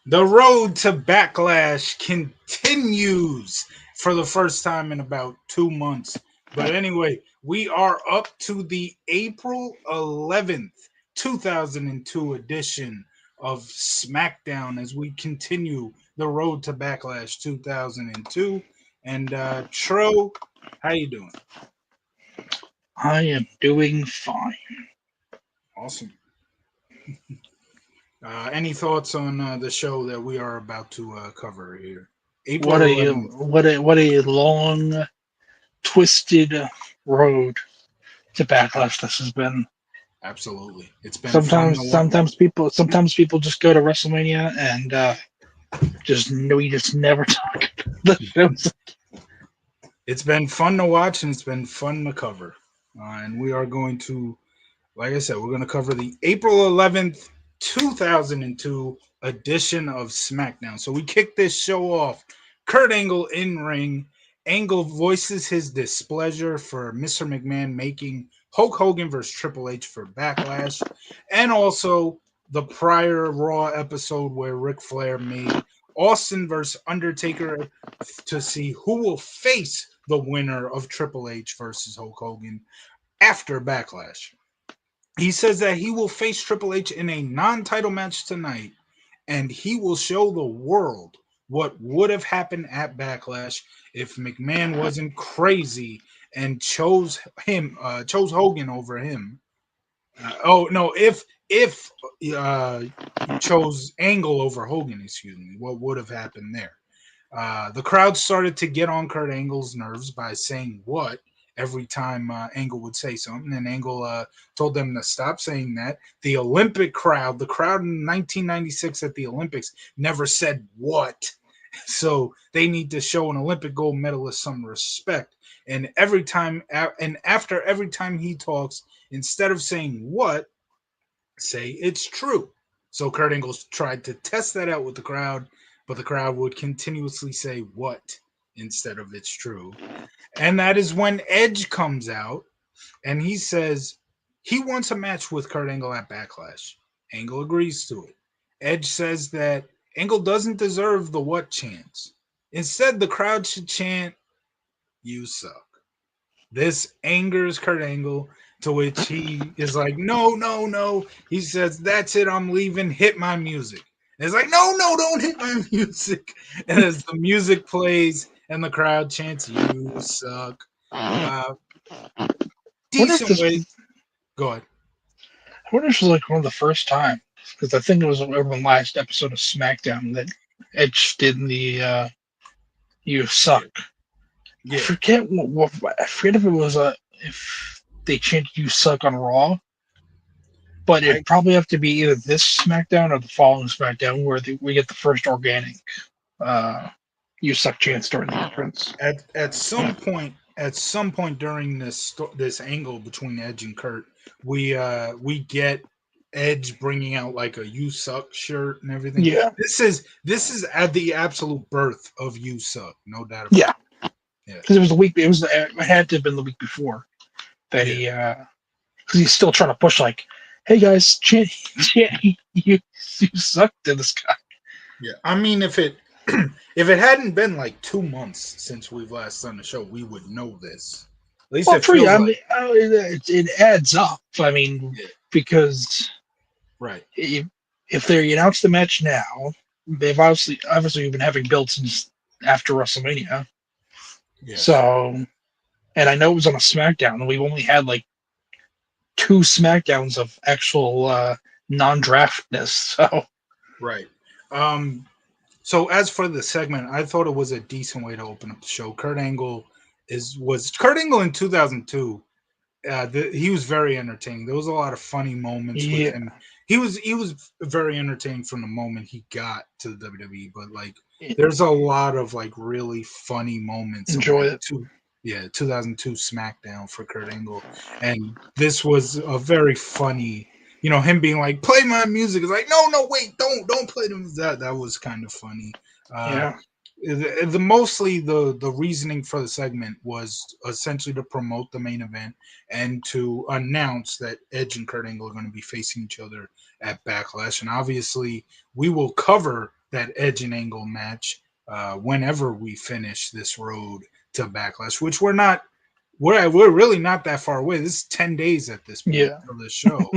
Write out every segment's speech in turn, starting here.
The road to Backlash continues for the first time in about 2 months. But anyway, we are up to the April 11th, 2002 edition of Smackdown as we continue the road to Backlash 2002. And Tro, how you doing? I am doing fine. Awesome. Any thoughts on the show that we are about to cover here? What April a 11th. what a long, twisted road to backlash this has been. Absolutely. It's been fun to Sometimes, watch. sometimes people just go to WrestleMania and we just never talk about the shows. It's been fun to watch and it's been fun to cover. And we are going to, like I said, we're going to cover the April 11th, 2002 edition of SmackDown. So we kick this show off. Kurt Angle in ring. Angle voices his displeasure for Mr. McMahon making Hulk Hogan versus Triple H for Backlash. And also the prior Raw episode where Ric Flair made Austin versus Undertaker to see who will face the winner of Triple H versus Hulk Hogan after Backlash. He says that he will face Triple H in a non title match tonight, and he will show the world what would have happened at Backlash if McMahon wasn't crazy and chose Hogan over him. Oh no, if uh, chose Angle over Hogan, excuse me, what would have happened there? The crowd started to get on Kurt Angle's nerves by saying what every time Angle would say something, and Angle told them to stop saying that. The Olympic crowd, the crowd in 1996 at the Olympics, never said what, so they need to show an Olympic gold medalist some respect. And after every time he talks, instead of saying what, say it's true. So Kurt Angle tried to test that out with the crowd, but the crowd would continuously say what instead of it's true. And that is when Edge comes out and he says he wants a match with Kurt Angle at Backlash. Angle agrees to it. Edge says that Angle doesn't deserve the what chants. Instead, the crowd should chant, "You suck." This angers Kurt Angle, to which he is like, no, no, no. He says, that's it, I'm leaving, hit my music. And it's like, no, no, don't hit my music. And as the music plays and the crowd chants, you suck. Uh, I wonder if decent this, way. Go ahead. I wonder if this was like one of the first times because I think it was over the last episode of SmackDown that Edge did the "You Yeah. suck." Yeah. I forget if it was if they changed "You suck" on Raw, but I it'd probably have to be either this SmackDown or the following SmackDown where we get the first organic uh, "You suck" chance during the entrance. at some point during this angle between Edge and Kurt, we get Edge bringing out like a "You Suck" shirt and everything. Yeah, This is at the absolute birth of "You Suck," no doubt about yeah, it. Yeah, because it was the week. It had to have been the week before that yeah, because he's still trying to push like, "Hey guys, chant, chant, you suck" to this guy. yeah. I mean, if it if it hadn't been like 2 months since we've last done the show, we would know this. At least Well, it for you, feels I like mean, it adds up. I mean, yeah, because right. if they announce the match now, they've obviously been having built since after WrestleMania. Yes, So, and I know it was on a SmackDown, and we've only had like two SmackDowns of actual non-draftness. So, right. Um, So as for the segment, I thought it was a decent way to open up the show. Kurt Angle in 2002. He was very entertaining. There was a lot of funny moments with yeah, him. He was very entertaining from the moment he got to the WWE. But like, there's a lot of like really funny moments of enjoy like it. 2002 SmackDown for Kurt Angle, and this was a very funny. Him being like, "Play my music." It's like, "No, no, wait, don't play them." That was kind of funny. Uh, Yeah, the reasoning for the segment was essentially to promote the main event and to announce that Edge and Kurt Angle are going to be facing each other at Backlash. And obviously, we will cover that Edge and Angle match whenever we finish this road to Backlash, which we're really not that far away. This is 10 days at this point Yeah. for the show,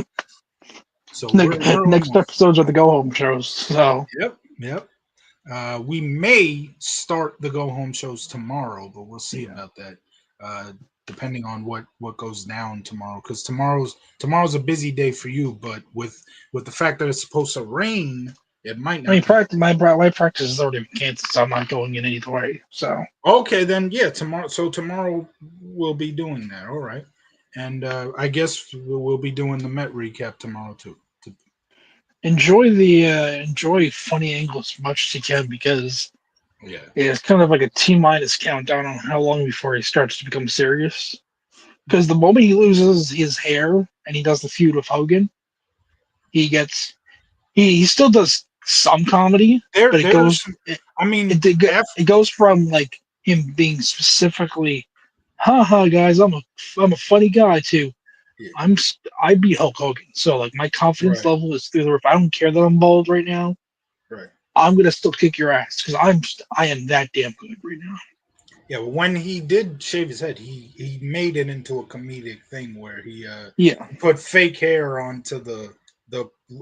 so we're Next almost. episodes are the go home shows. So Yep, yep. We may start the go home shows tomorrow, but we'll see yeah. about that. Depending on what goes down tomorrow, because tomorrow's a busy day for you. But with the fact that it's supposed to rain, it might I mean, not be. my practice is already been canceled, so I'm not going in either way. So Okay, then yeah, tomorrow. So tomorrow we'll be doing that. All right, and I guess we'll be doing the Met recap tomorrow too. enjoy funny angles as much as you can because Yeah, it's kind of like a T-minus countdown on how long before he starts to become serious. Because the moment he loses his hair and he does the feud with Hogan, he gets he still does some comedy, but there's. I mean, it goes from like him being specifically, haha guys, I'm a funny guy to yeah, I beat Hulk Hogan, so like my confidence right, level is through the roof. I don't care that I'm bald right now. right. I'm gonna still kick your ass because I am that damn good right now. Yeah, well, when he did shave his head, he made it into a comedic thing where he Yeah, put fake hair onto the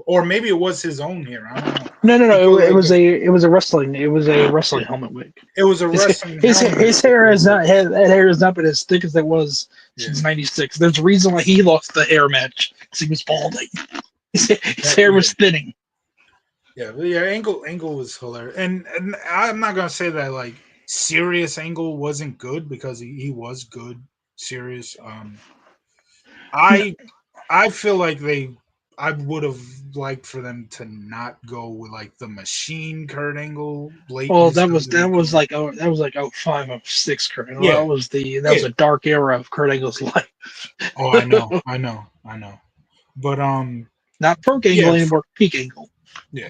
or maybe it was his own hair. I don't know. no. He put It like was a wrestling helmet wig. it was a wrestling helmet His with hair the has wig. not had that hair has not been as thick as it was Yeah, since '96. There's a reason why he lost the hair match because he was yeah, balding. His hair yeah, was thinning. yeah. But yeah, Angle was hilarious, and I'm not gonna say that like serious Angle wasn't good because he was good serious. No, I I feel like I would have liked for them to not go with like the machine Kurt Angle late in well, his WWE career. that was like '05, '06 Kurt Angle. Yeah, That was yeah. a dark era of Kurt Angle's Oh, life. I know. But Not Perk yeah, Angle anymore, Peak Angle. yeah.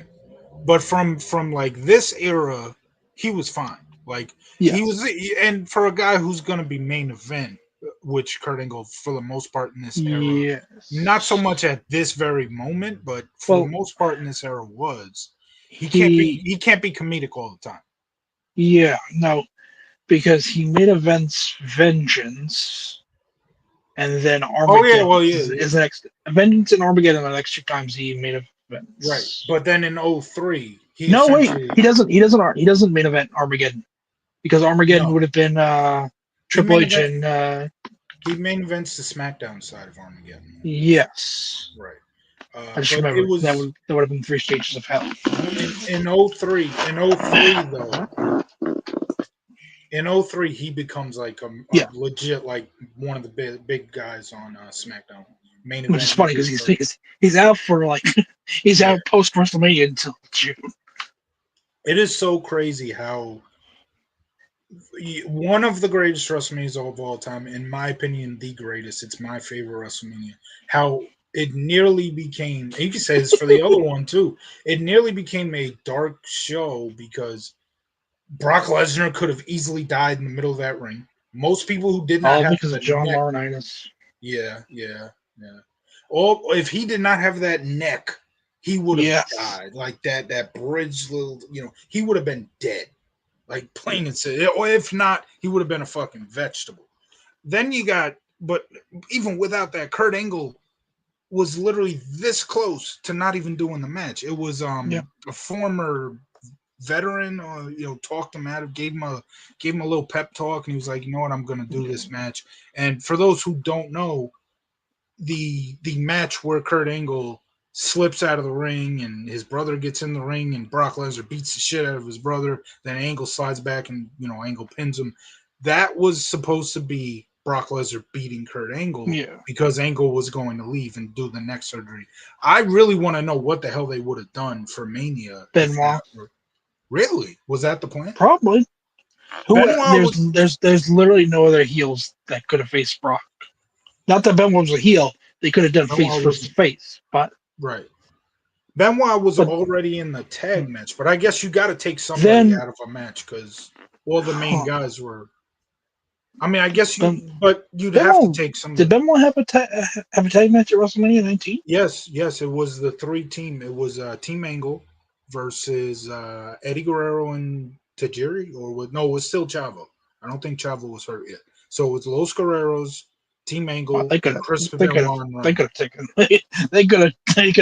But from like this era, he was fine. Like he Yes, was, and for a guy who's gonna be main event, which Kurt Angle for the most part in this era, not so yes. much at this very moment, but for the Well, most part in this era was. he He can't be comedic all the time. yeah no because he made events Vengeance and then Oh yeah, Armageddon well yeah, is the next Vengeance and Armageddon are the next two times he made right. events. But then in '03, he No, wait, essentially he doesn't main event Armageddon because Armageddon no would have been he Triple main H event and he main events the SmackDown side of Armageddon. yes. Right. I just But it remember was that would have been three stages of hell. in '03 though. In '03 he becomes like a Yeah, legit like one of the big guys on SmackDown main which is event funny every because third. he's out for like he's Yeah, out post WrestleMania until June. it is so crazy how one of the greatest WrestleManias of all time, in my opinion, the greatest. It's my favorite WrestleMania. How it nearly became, you can say this for the other one too, it nearly became a dark show because Brock Lesnar could have easily died in the middle of that ring. Most people who did not All have because the of John neck, Laurinaitis. yeah. All if he did not have that neck, he would have Yes. died. Like that bridge little, he would have been dead. Like plain and simple. Or if not, he would have been a fucking vegetable. Then you got, but even without that, Kurt Angle was literally this close to not even doing the match. It was Yeah. a former veteran, talked him out of, gave him a little pep talk, and he was like, you know what, I'm gonna do this match. And for those who don't know, the match where Kurt Angle slips out of the ring and his brother gets in the ring and Brock Lesnar beats the shit out of his brother, then Angle slides back and Angle pins him. That was supposed to be Brock Lesnar beating Kurt Angle Yeah. because Angle was going to leave and do the neck surgery. I really want to know what the hell they would have done for Mania if Benoit. that were really was that the plan? Probably. Who Benoit was there's literally no other heels that could have faced Brock. Not that Benoit was a heel. They could have done face Benoit was versus face, right. Benoit was but already in the tag match, but I guess you got to take somebody then out of a match because all the main huh, guys were. I mean, I guess ben, but you'd have to Benoit take did somebody. Benoit have a tag match at WrestleMania 19? Yes, it was the three team. It was Team Angle versus Eddie Guerrero and Tajiri, or no, it was still Chavo. I don't think Chavo was hurt yet. So it was Los Guerreros, Team Well, Angle, and Chris they could have, Benoit and they Ryan. could have taken, they could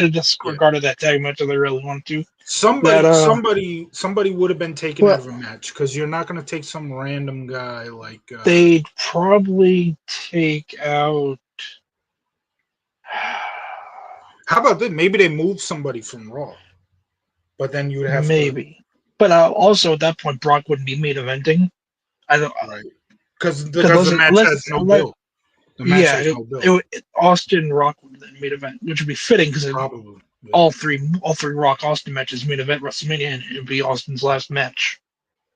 have Yeah. disregarded that tag match if they really wanted to. Somebody, That somebody would have been taken out well, of a match because you're not going to take some random guy like. they'd probably take out. How about this? Maybe they move somebody from Raw, but then you'd have to Maybe, but also at that point, Brock wouldn't be main eventing. I don't right because because the match has no unless build. The match yeah, has no build. Austin Rock would be the main event, which would be fitting because Probably. Yeah. all three Rock Austin matches main event WrestleMania, and it'd be Austin's last match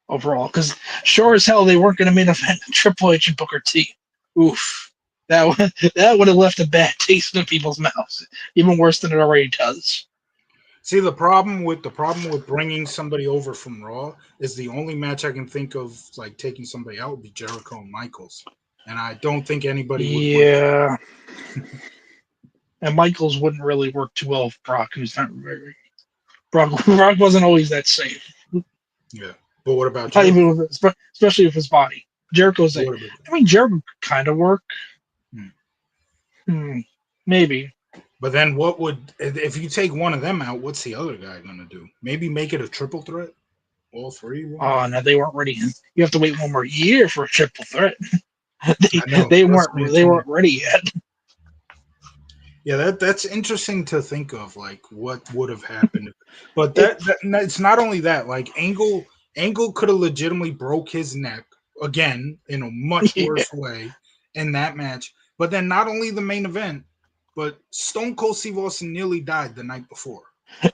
overall. Because sure as hell they weren't going to main event Triple H and Booker T. Oof, that would have left a bad taste in people's mouths, even worse than it already does. See, the problem with bringing somebody over from Raw is the only match I can think of like taking somebody out would be Jericho and Michaels, and I don't think anybody would want that. Yeah, and Michaels wouldn't really work too well with Brock, who's not very. Brock wasn't always that safe. Yeah, but what about Not Jericho? even with, especially with his body. Jericho's a. What about I mean, Jericho could kind of work. hmm. Hmm, maybe. But then what would if you take one of them out? What's the other guy gonna do? Maybe make it a triple threat, all three. One. Oh no, they weren't ready. You have to wait one more year for a triple threat. they, I know. they weren't WrestleMania they 20. weren't ready yet. Yeah, that's interesting to think of, like what would have happened. But It, it's not only that. Like Angle could have legitimately broke his neck again in a much yeah, worse way in that match. But then not only the main event, but Stone Cold Steve Austin nearly died the night before.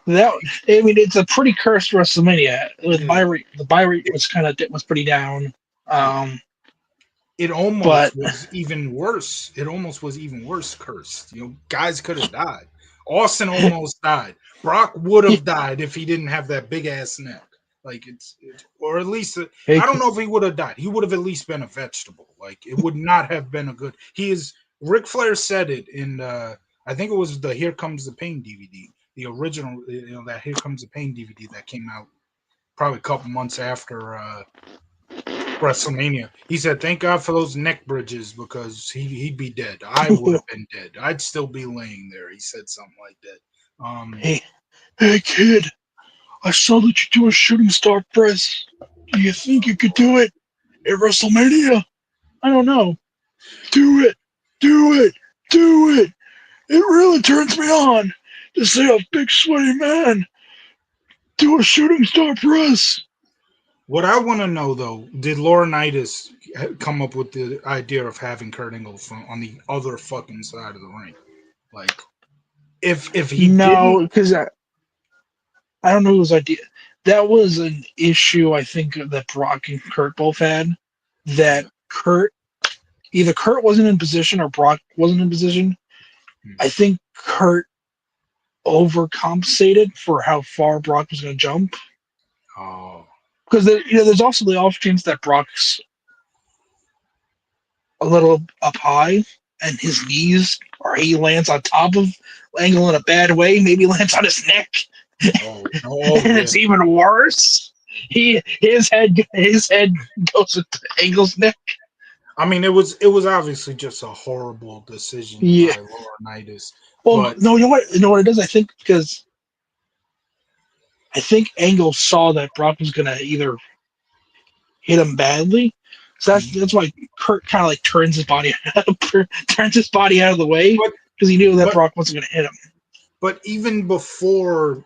that I mean, it's a pretty cursed WrestleMania. With Yeah, the buy rate was pretty down. yeah. Um, It but almost was even worse. It almost was even worse cursed. Guys could have died. Austin almost died. Brock would have died if he didn't have that big ass neck. Like or at least I don't know if he would have died. He would have at least been a vegetable. Like it would not have been a good. He is. Ric Flair said it in. I think it was the Here Comes the Pain DVD, the original. That Here Comes the Pain DVD that came out probably a couple months after. WrestleMania. He said, "Thank God for those neck bridges because he'd be dead. I would have been dead. I'd still be laying there." He said something like that. hey, hey kid, I saw that you do a shooting star press. Do you think you could do it at WrestleMania? I don't know. Do it, do it, do it. It really turns me on to see a big sweaty man do a shooting star press. What I want to know though, did Laurinaitis come up with the idea of having Kurt Angle on the other fucking side of the ring? Like, if he No, didn't, because I don't know whose idea. That was an issue I think that Brock and Kurt both had. That yeah, either Kurt wasn't in position or Brock wasn't in position. hmm, I think Kurt overcompensated for how far Brock was going to jump. oh, Because there's also the off chance that Brock's a little up high and his knees, or he lands on top of Angle in a bad way. Maybe lands on his neck, oh and yeah. it's even worse. His head goes with Angle's neck. I mean, it was obviously just a horrible decision Yeah. by Laurinaitis, Well, but no, you know what it is. I think because I think Angle saw that Brock was gonna either hit him badly, so hmm, that's why Kurt kind of like turns his body out of the way but because he knew that but Brock wasn't gonna hit him. but even before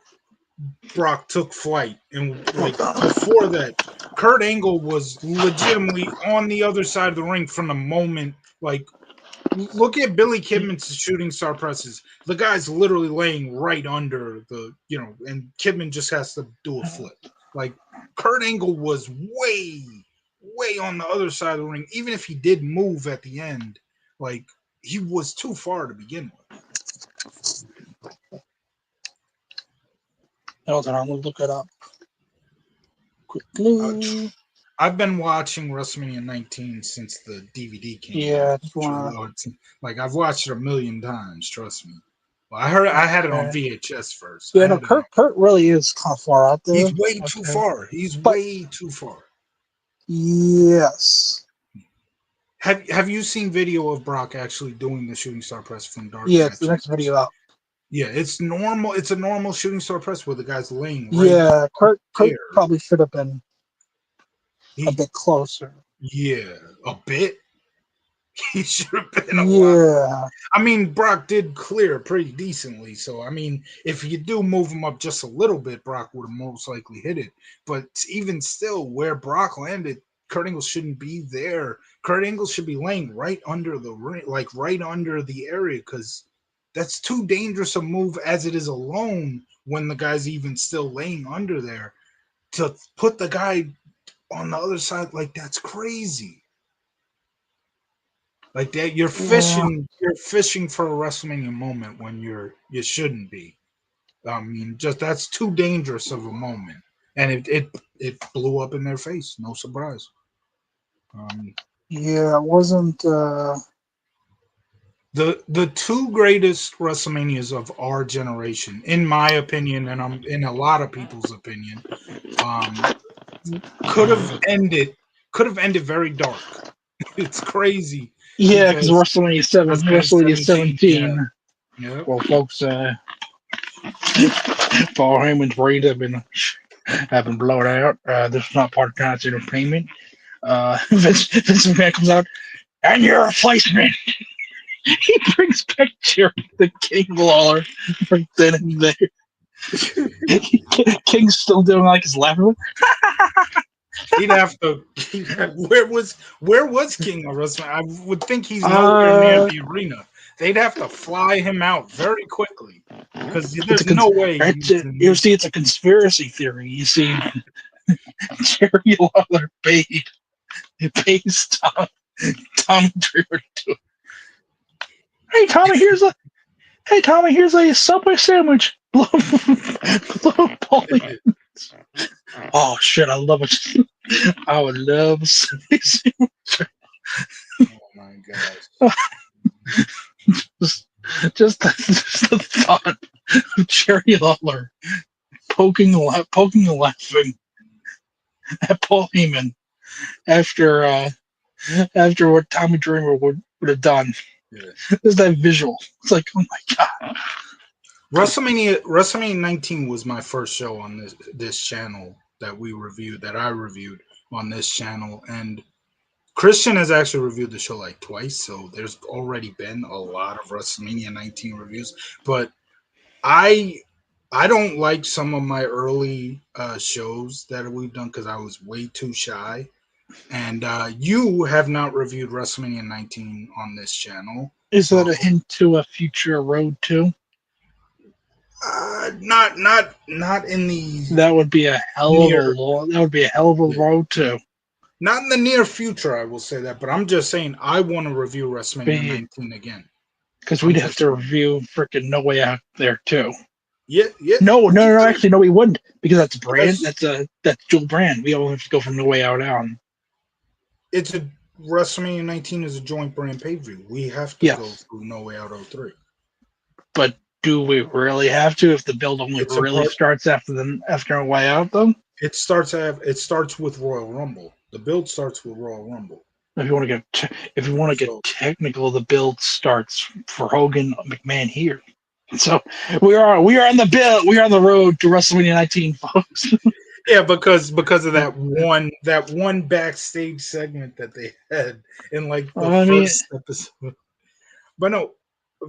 Brock took flight, and like before that, Kurt Angle was legitimately on the other side of the ring from the moment. Like, look at Billy Kidman's shooting star presses. The guy's literally laying right under and Kidman just has to do a flip. Like, Kurt Angle was way, way on the other side of the ring. Even if he did move at the end, like he was too far to begin with. Hold on, I'm gonna look it up Uh, quickly. I've been watching WrestleMania 19 since the DVD came out. Yeah, I just wanna. Like I've watched it a million times. Trust me. I heard I had it on Okay. VHS first. I Yeah, no, had it on. Kurt really is kind of far out there. He's way too Okay. far. He's But way too far. yes. Have you seen video of Brock actually doing the shooting star press from Dark Yeah, it's the Match? next video out. Yeah, it's normal. It's a normal shooting star press where the guy's laying right Yeah, Kurt there. probably should have been a He, bit closer. yeah, a bit. He should have been a lot. Yeah. I mean, Brock did clear pretty decently. So, I mean, if you do move him up just a little bit, Brock would have most likely hit it. But even still, where Brock landed, Kurt Angle shouldn't be there. Kurt Angle should be laying right under the ring, like right under the area, because that's too dangerous a move as it is alone when the guy's even still laying under there. To put the guy on the other side, like that's crazy. Like that, Yeah. you're fishing for a WrestleMania moment when you shouldn't be. I mean, just that's too dangerous of a moment, and it blew up in their face. No surprise. Um, Yeah, it wasn't the two greatest WrestleManias of our generation, in my opinion, and I'm in a lot of people's opinion, um, could have ended could have ended very dark. It's crazy yeah, because because WrestleMania WrestleMania 17, 17. yeah. Well, folks, Paul Heyman's brains have been blown out. This is not part of tonight's entertainment. Vince McMahon comes out, and your replacement. He brings back Jerry the King Lawler right then and there. King's still doing like his laughing. He'd have to. Where was King of Wrestling? I would think he's nowhere near Uh, the arena. They'd have to fly him out very quickly because it's a there's no way he's in. you see, it's a conspiracy theory. You see, Jerry Lawler pays Tommy Dreamer to do it. Hey Tommy, here's a Subway sandwich. Blow Paulie. Oh shit, I love it. I would love a Subway sandwich. Oh my gosh! Just the thought of Jerry Lawler poking and laughing at Paul Heyman after after what Tommy Dreamer would have done. Yeah. There's that visual. It's like, oh my god. WrestleMania 19 was my first show on this channel that I reviewed on this channel, and Christian has actually reviewed the show like twice, so there's already been a lot of WrestleMania 19 reviews. But I I don't like some of my early shows that we've done because I was way too shy. And you have not reviewed WrestleMania 19 on this channel, Is that so a hint to a future road to? not in the That would be a hell of a near that would be a hell of a road to. not in the near future. I will say that, but I'm just saying I want to review WrestleMania 19 again. Because I'm we'd have just to review freaking No Way Out there too. yeah. No. Actually, no, we wouldn't because that's brand. Because That's dual brand. We all have to go from No Way Out on. it's a WrestleMania 19 is a joint brand pay per view. We have to go Yes, through No Way Out 03. but do we really have to if the build only It's a really part. starts after No Way Out though? It starts with Royal Rumble. The build starts with Royal Rumble. If you want to get So technical, the build starts for Hogan McMahon here. So we are on the build. We are on the road to WrestleMania 19, folks. yeah, because of that one backstage segment that they had in like the I mean, first episode. But no,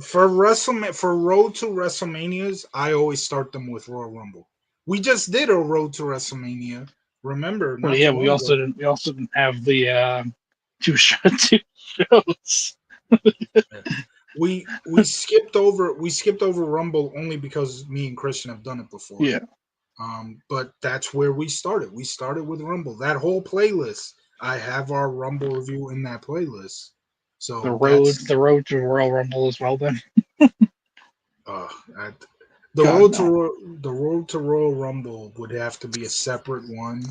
for Road to WrestleManias, I always start them with Royal Rumble. We just did a Road to WrestleMania. Remember, well, not yeah, too long ago. we also didn't have the two shows. We skipped over Rumble only because me and Christian have done it before. Yeah, But that's where we started. We started with Rumble. That whole playlist, I have our Rumble review in that playlist. So that's the road to Royal Rumble as well. Then, uh, I, God no. the road to Royal Rumble would have to be a separate one,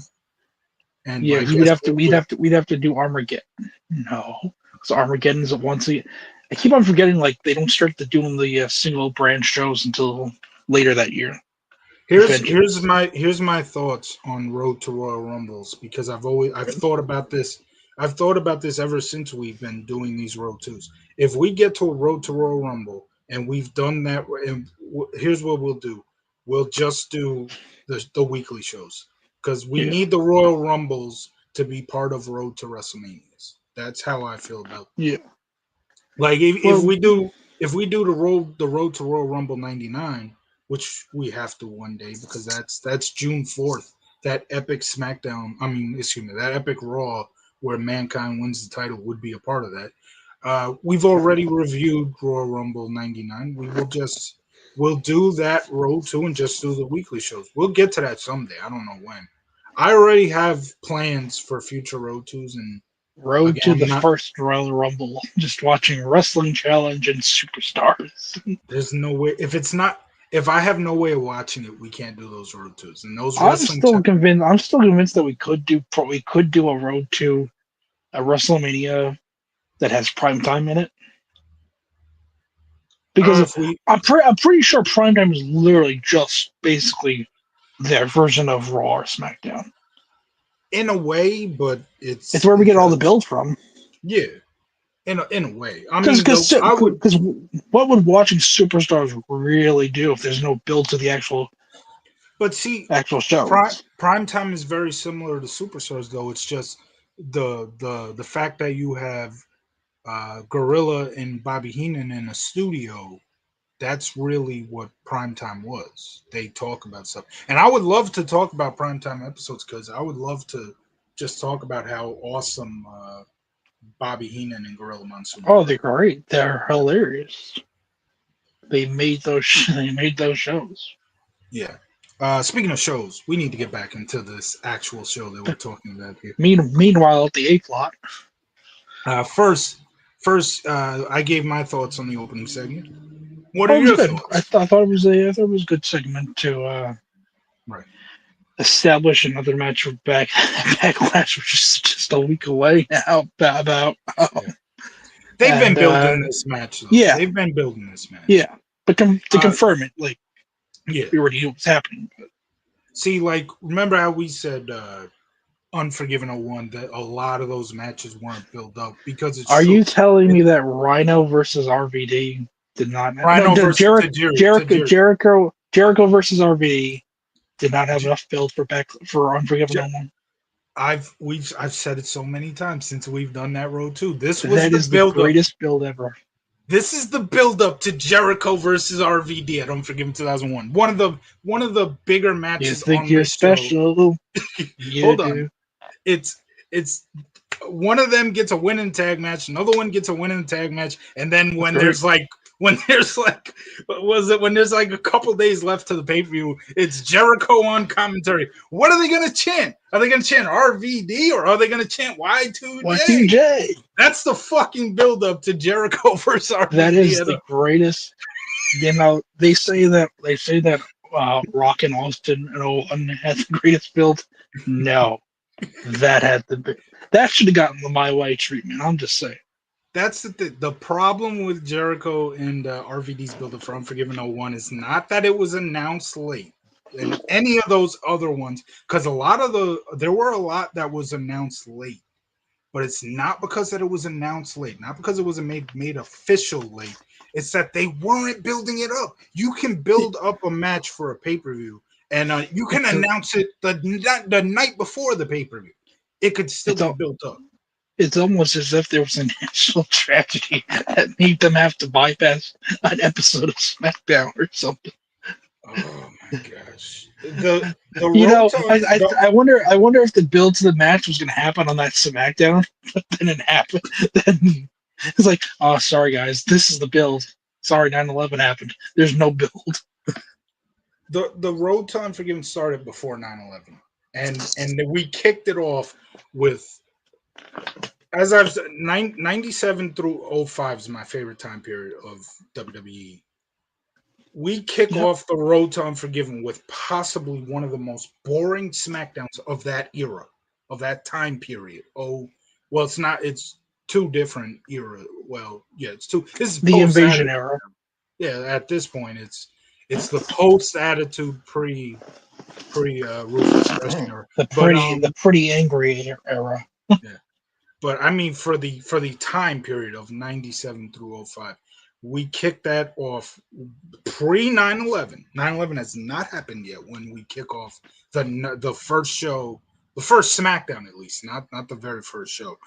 and Yeah, I because guess we'd have to do Armageddon. No, because Armageddon is a once a I keep on forgetting like they don't start doing the single brand shows until later that year. Here's here's Eventually, my here's my thoughts on Road to Royal Rumbles because I've thought about this. I've thought about this ever since we've been doing these Road Twos. If we get to a Road to Royal Rumble and we've done that, and here's what we'll do: we'll just do the weekly shows because we yeah, need the Royal Rumbles to be part of Road to WrestleManias. That's how I feel about. yeah. Like Well, if we do the road to Royal Rumble '99, which we have to one day because that's June 4th. That epic SmackDown, I mean, excuse me, that epic Raw where Mankind wins the title would be a part of that. We've already reviewed Royal Rumble '99. We'll do that road to and just do the weekly shows. We'll get to that someday. I don't know when. I already have plans for future road twos, and Road again, to I'm the not. first Royal Rumble. Just watching Wrestling Challenge and Superstars. There's no way if it's not if I have no way of watching it, we can't do those road twos and those I'm wrestling. still convinced. I'm still convinced that we could do a Road to a WrestleMania that has prime time in it because If we I'm pretty sure prime time is literally just basically their version of Raw or SmackDown. in a way, but It's it's where we get all the because build from. yeah, in a way. I Because mean, though I would, because what would watching Superstars really do if there's no build to the but see, actual prime shows? prime time is very similar to superstars. Though it's just the fact that you have Gorilla and Bobby Heenan in a studio. That's really what primetime was. They talk about stuff. And I would love to talk about primetime episodes because I would love to just talk about how awesome Bobby Heenan and Gorilla Monsoon Oh, were. they're great. They're hilarious. They made those. They made those shows. Yeah. Speaking of shows, we need to get back into this actual show that we're talking about here. Meanwhile, at the A plot, First, I gave my thoughts on the opening segment. What are oh, it was your good. thoughts? I thought it was a I thought it was a good segment to Right. establish another match with Backlash, which is just a week away now. About Yeah. They've been and building this match, though. yeah, They've been building this match. yeah. But to Uh, confirm it, like yeah. we already knew what was happening. See, like, remember how we said Unforgiven '01 that a lot of those matches weren't built up because it's Are true. you telling It, me that Rhino versus RVD did not? No, Rhino versus Tajiri. Tajiri. Jericho versus RVD did not have J- enough build for Unforgiven J- No One. I've said it so many times since we've done that road too. This was That the is the build up. greatest build ever. This is the build up to Jericho versus RVD at Unforgiven 2001. One of the bigger You matches think on you're this show. special? You Hold on. do. It's one of them gets a winning tag match, another one gets a winning tag match, and then That's right. when there's like what was it when there's like a couple days left to the pay-per-view, it's Jericho on commentary. What are they gonna chant? Are they gonna chant RVD or are they gonna chant Y2J? Y2J. That's the fucking build up to Jericho versus That RVD is at the a, greatest. They say that Rock and Austin and O1 had the greatest build. No, that had that should have gotten the My Way treatment. I'm just saying. that's the problem with Jericho and RVD's build up for Unforgiven '01 is not that it was announced late and any of those other ones, because there were a lot that was announced late, but it's not because that it was announced late, not because it wasn't made official late. It's that they weren't building it up. You can build up a match for a pay-per-view, and you can It's a, announce it the night before the pay-per-view. It could still it's be a, built up. it's almost as if there was a national tragedy that made them have to bypass an episode of SmackDown or something. Oh my gosh. The You road know, to the I wonder if the build to the match was going to happen on that SmackDown, but then it happened. Then it's like, oh, sorry guys, this is the build. Sorry, 9/11 happened. There's no build. the road to Unforgiven started before 9/11. And we kicked it off with as I've said, 97 through '05 is my favorite time period of WWE. We kick Yep. off the road to Unforgiven with possibly one of the most boring SmackDowns of that era, of that time period. Oh, well, it's not. It's two different era. well, yeah, it's two. This is The post invasion attitude. era. Yeah, at this point, it's the post attitude pre ruthless aggression era. But The pretty angry era. yeah. But I mean, for the time period of 97 through '05, we kicked that off pre 9/11. 9/11 has not happened yet when we kick off the first show, the first SmackDown at least, not the very first show,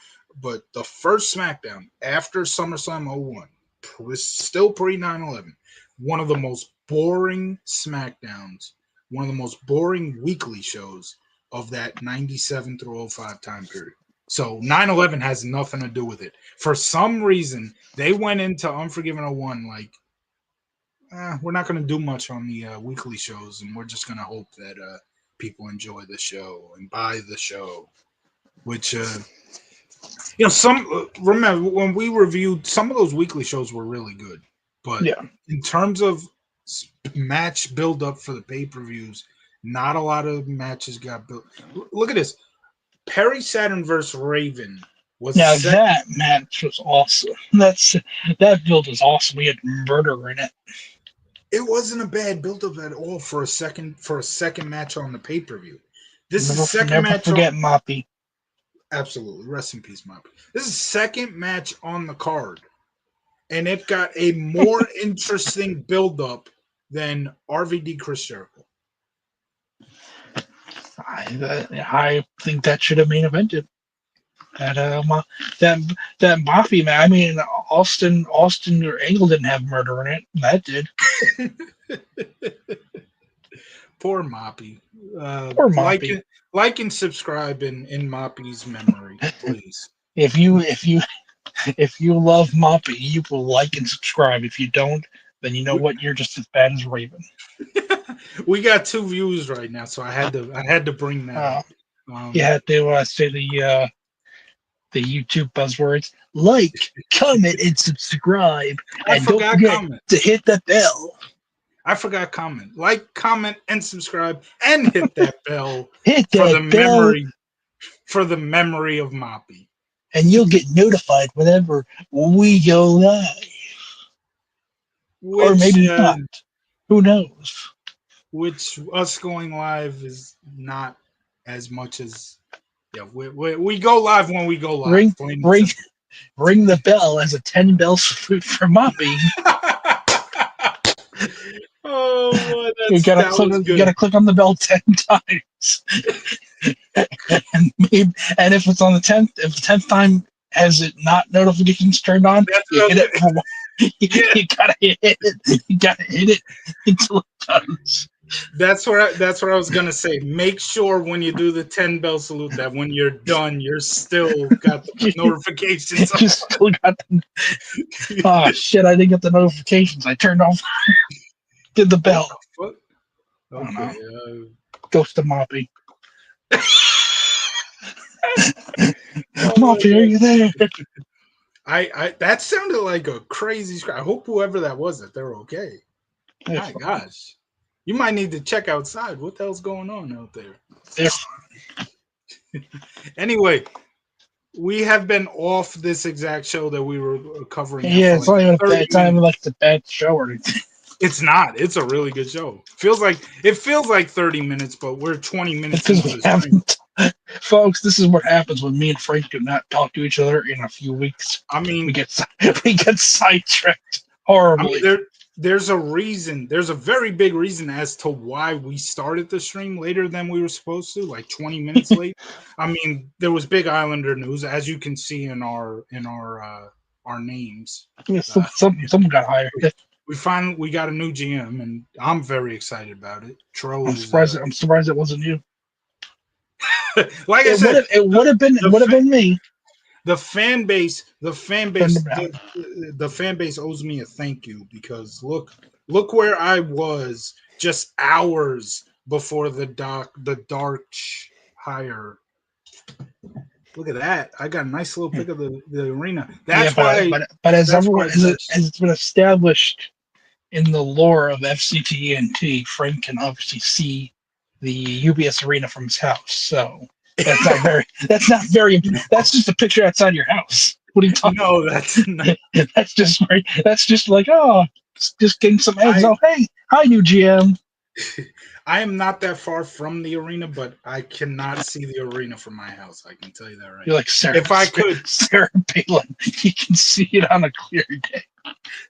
but the first SmackDown after SummerSlam '01, still pre 9/11. One of the most boring SmackDowns, one of the most boring weekly shows of that 97 through '05 time period. So 9/11 has nothing to do with it. For some reason, they went into Unforgiven '01 like, we're not going to do much on the weekly shows, and we're just going to hope that people enjoy the show and buy the show. Which, remember when we reviewed some of those weekly shows were really good, but Yeah. in terms of match build up for the pay per views, not a lot of matches got built. Look at this. Perry Saturn versus Raven was Now that match was awesome. That build was awesome. We had murder in it. It wasn't a bad build-up at all for a second match on the pay-per-view. This is second Never match forget on Moppy. absolutely rest in peace, Moppy. This is second match on the card, and it got a more interesting build-up than RVD Chris Jericho. I think that should have main evented. That Moppy man. I mean, Austin or Angle didn't have murder in it. That did. Poor Moppy. Poor Moppy. Like and subscribe in Moppy's memory, please. If you love Moppy, you will like and subscribe. If you don't, then you know what, you're just as bad as Raven. We got 2 views right now, so I had to bring that up. You had to say the YouTube buzzwords: like, comment, and subscribe, and don't forget to hit the bell. I forgot comment. Like, comment, and subscribe, and hit that bell for the memory of Moppy. And you'll get notified whenever we go live. Or maybe not. Who knows? Which us going live is not as much as we go live when we go live. Ring the bell as a 10 bell salute for Moppy. Oh, boy, you gotta click on the bell 10 times. and if it's on the 10th, if the 10th time has it not notifications turned on, you hit it for one. You gotta hit it. You gotta hit it until it does. That's what I was gonna say. Make sure when you do the 10 bell salute that when you're done, you're still got the notifications. You still got oh shit! I didn't get the notifications. I turned off. Did the bell? Okay. Ghost of Moppy. Moppy, are you there? I that sounded like a crazy scratch. I hope whoever that was that they're okay. My gosh. You might need to check outside. What the hell's going on out there? Anyway, we have been off this exact show that we were covering. Yeah, it's not even a bad show or anything. It's not. It's a really good show. It feels like 30 minutes, but we're 20 minutes into the stream. Folks, this is what happens when me and Frank do not talk to each other in a few weeks. I mean, we get sidetracked horribly. I mean, there's a reason. There's a very big reason as to why we started the stream later than we were supposed to, like 20 minutes late. I mean, there was Big Islander news, as you can see in our names. Yeah, someone got hired. We got a new GM, and I'm very excited about it. I'm surprised it wasn't you. Like I said, it would have been me. The fan base owes me a thank you because look where I was just hours before the dark hire. Look at that! I got a nice little pic of the arena. That's why. But as it's been established in the lore of FCT and Frank can obviously see the UBS arena from his house. So that's not very. That's just a picture outside your house. What are you talking? No, that's not. That's just right. That's just like, oh, just getting some eggs. I Oh, hey, hi, new GM. I am not that far from the arena, but I cannot see the arena from my house. I can tell you that right You're now. like Sarah, If I could, Sarah Palin. You can see it on a clear day.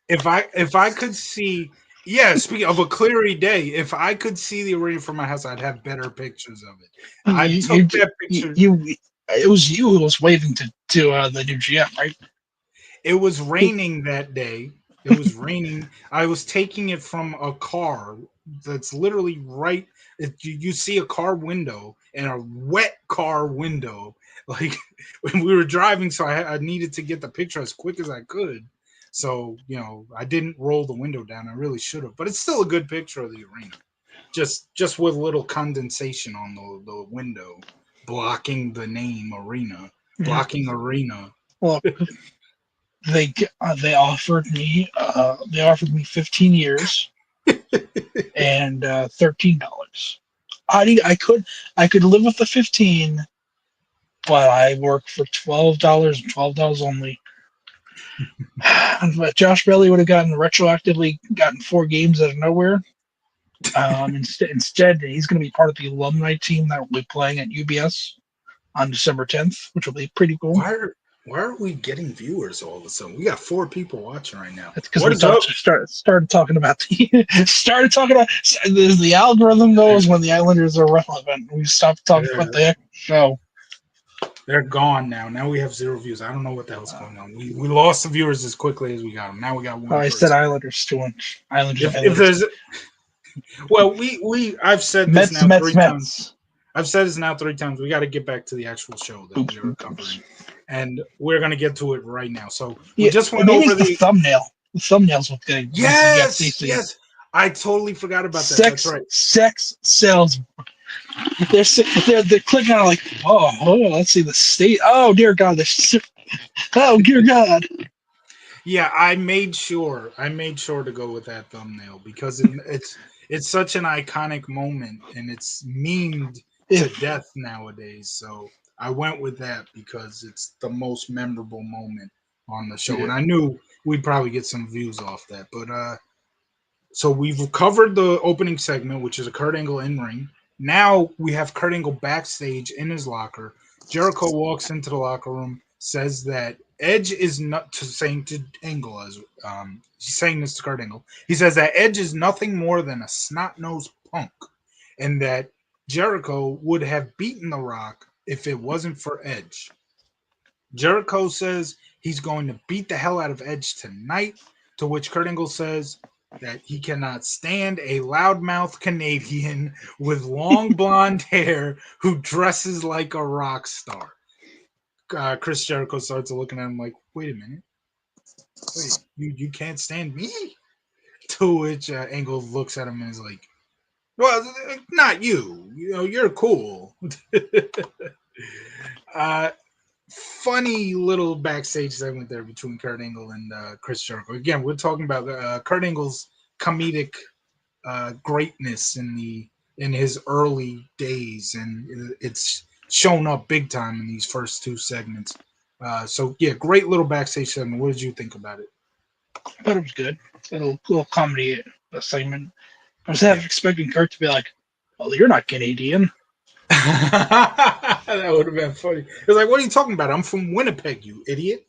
if I could see, yeah. Speaking of a cleary day, if I could see the arena from my house, I'd have better pictures of it. I took that picture. It was you who was waving to the new GM, right? It was raining that day. It was raining. I was taking it from a car that's literally right. You see a car window and a wet car window. Like when we were driving, so I needed to get the picture as quick as I could. So I didn't roll the window down. I really should have, but it's still a good picture of the arena. Just with a little condensation on the window, blocking the name arena, Yeah. blocking arena. Well, they offered me 15 years and $13. I could live with the 15, but I work for $12 and $12 only. But Josh Bailey would have retroactively gotten 4 games out of nowhere. Instead, he's going to be part of the alumni team that will be playing at UBS on December 10th, which will be pretty cool. Why are we getting viewers all of a sudden? We got 4 people watching right now. That's because What we is up? started talking about the algorithm knows when the Islanders are relevant. We stopped talking about the show. They're gone now. Now we have 0 views. I don't know what the hell's going on. We lost the viewers as quickly as we got them. Now we got 1 I person. said Islanders too much. If there's, well, I've said this now 3 times. I've said this now 3 times. We got to get back to the actual show that we are covering, and we're gonna get to it right now. So we just went over the thumbnail. The thumbnails look good. Yes. I totally forgot about that. That's right. Sex sells. They're clicking on like, oh, let's see the state. Oh dear God, oh dear God. Yeah, I made sure to go with that thumbnail because it's such an iconic moment and it's memed to death nowadays. So I went with that because it's the most memorable moment on the show, and I knew we'd probably get some views off that. But so we've covered the opening segment, which is a Kurt Angle in ring. Now we have Kurt Angle backstage in his locker. Jericho walks into the locker room, says that Edge is not saying to Angle as he's saying this to Kurt Angle. He says that Edge is nothing more than a snot-nosed punk, and that Jericho would have beaten The Rock if it wasn't for Edge. Jericho says he's going to beat the hell out of Edge tonight, to which Kurt Angle says that he cannot stand a loudmouth Canadian with long blonde hair who dresses like a rock star. Chris Jericho starts looking at him like, wait a minute. Wait, you can't stand me? To which Angle looks at him and is like, well, not you. You're cool. Funny little backstage segment there between Kurt Angle and Chris Jericho. Again, we're talking about Kurt Angle's comedic greatness in his early days, and it's shown up big time in these first 2 segments. So yeah, great little backstage segment. What did you think about it? I thought it was good. It's a little comedy segment. I was half expecting Kurt to be like, "Well, you're not Canadian." That would have been funny. It was like, what are you talking about? I'm from Winnipeg, you idiot.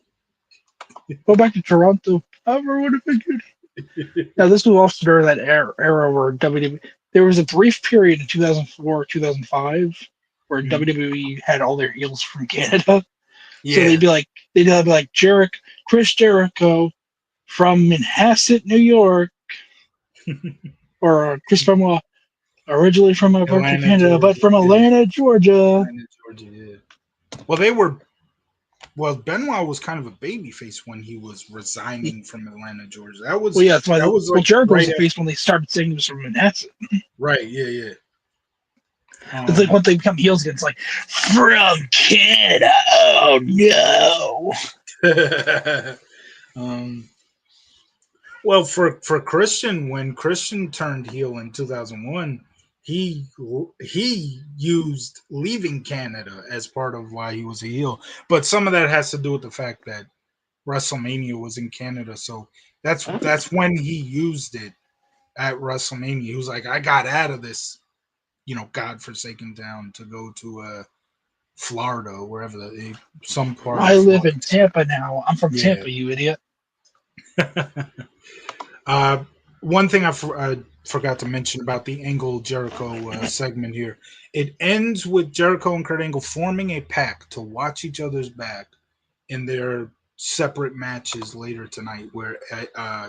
Go back to Toronto. I'm from Winnipeg. Now, this was also during that era where WWE. There was a brief period in 2004, 2005 where WWE had all their heels from Canada. Yeah. So they'd be like, Chris Jericho from Manhasset, New York, or Chris Benoit, originally from Canada, Georgia, but from Atlanta, Georgia. Yeah. Well, Benoit was kind of a babyface when he was resigning from Atlanta, Georgia. That was Jericho was a face when they started saying he was from Manhasset. Right, yeah. It's like when they become heels again, it's like, from Canada, oh no. Well, for Christian, when Christian turned heel in 2001, he used leaving Canada as part of why he was a heel. But some of that has to do with the fact that WrestleMania was in Canada, so that's when he used it at WrestleMania. He was like, I got out of this, godforsaken town to go to Florida or wherever some part of I live Florida. in Tampa now. I'm from Yeah. Tampa, you idiot. uh, One thing I forgot to mention about the Angle Jericho segment here. It ends with Jericho and Kurt Angle forming a pact to watch each other's back in their separate matches later tonight, where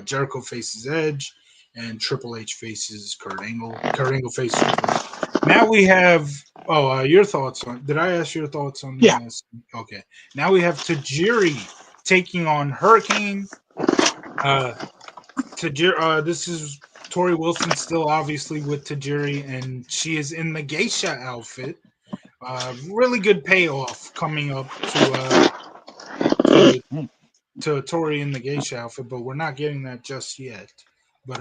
Jericho faces Edge and Triple H faces Kurt Angle. Kurt Angle faces Triple H. Now we have. Oh, your thoughts on? Did I ask your thoughts on Yeah. this? Okay. Now we have Tajiri taking on Hurricane. This is Tori Wilson still obviously with Tajiri, and she is in the geisha outfit. Really good payoff coming up to Tori in the geisha outfit, but we're not getting that just yet. But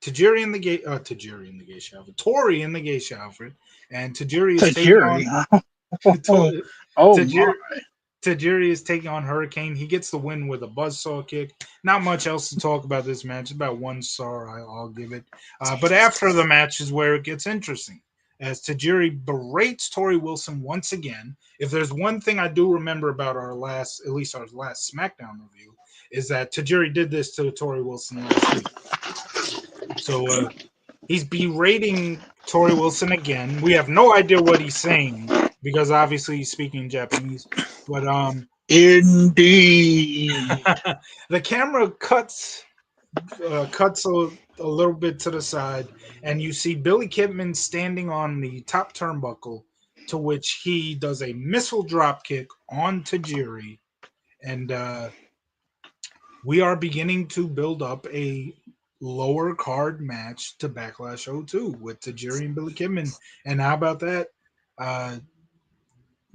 Tajiri in the geisha outfit, Tori in the geisha outfit, and Tajiri is taking Tajiri, on huh? Oh Tajiri, my. Tajiri is taking on Hurricane. He gets the win with a buzzsaw kick. Not much else to talk about this match. About 1 star, I'll give it. But after the match is where it gets interesting. As Tajiri berates Tori Wilson once again. If there's one thing I do remember about our last SmackDown review, is that Tajiri did this to Tori Wilson last week. So he's berating Tori Wilson again. We have no idea what he's saying because obviously he's speaking Japanese. But Indeed. the camera cuts a little bit to the side, and you see Billy Kidman standing on the top turnbuckle, to which he does a missile drop kick on Tajiri, and we are beginning to build up a lower card match to Backlash 02 with Tajiri and Billy Kidman. And how about that?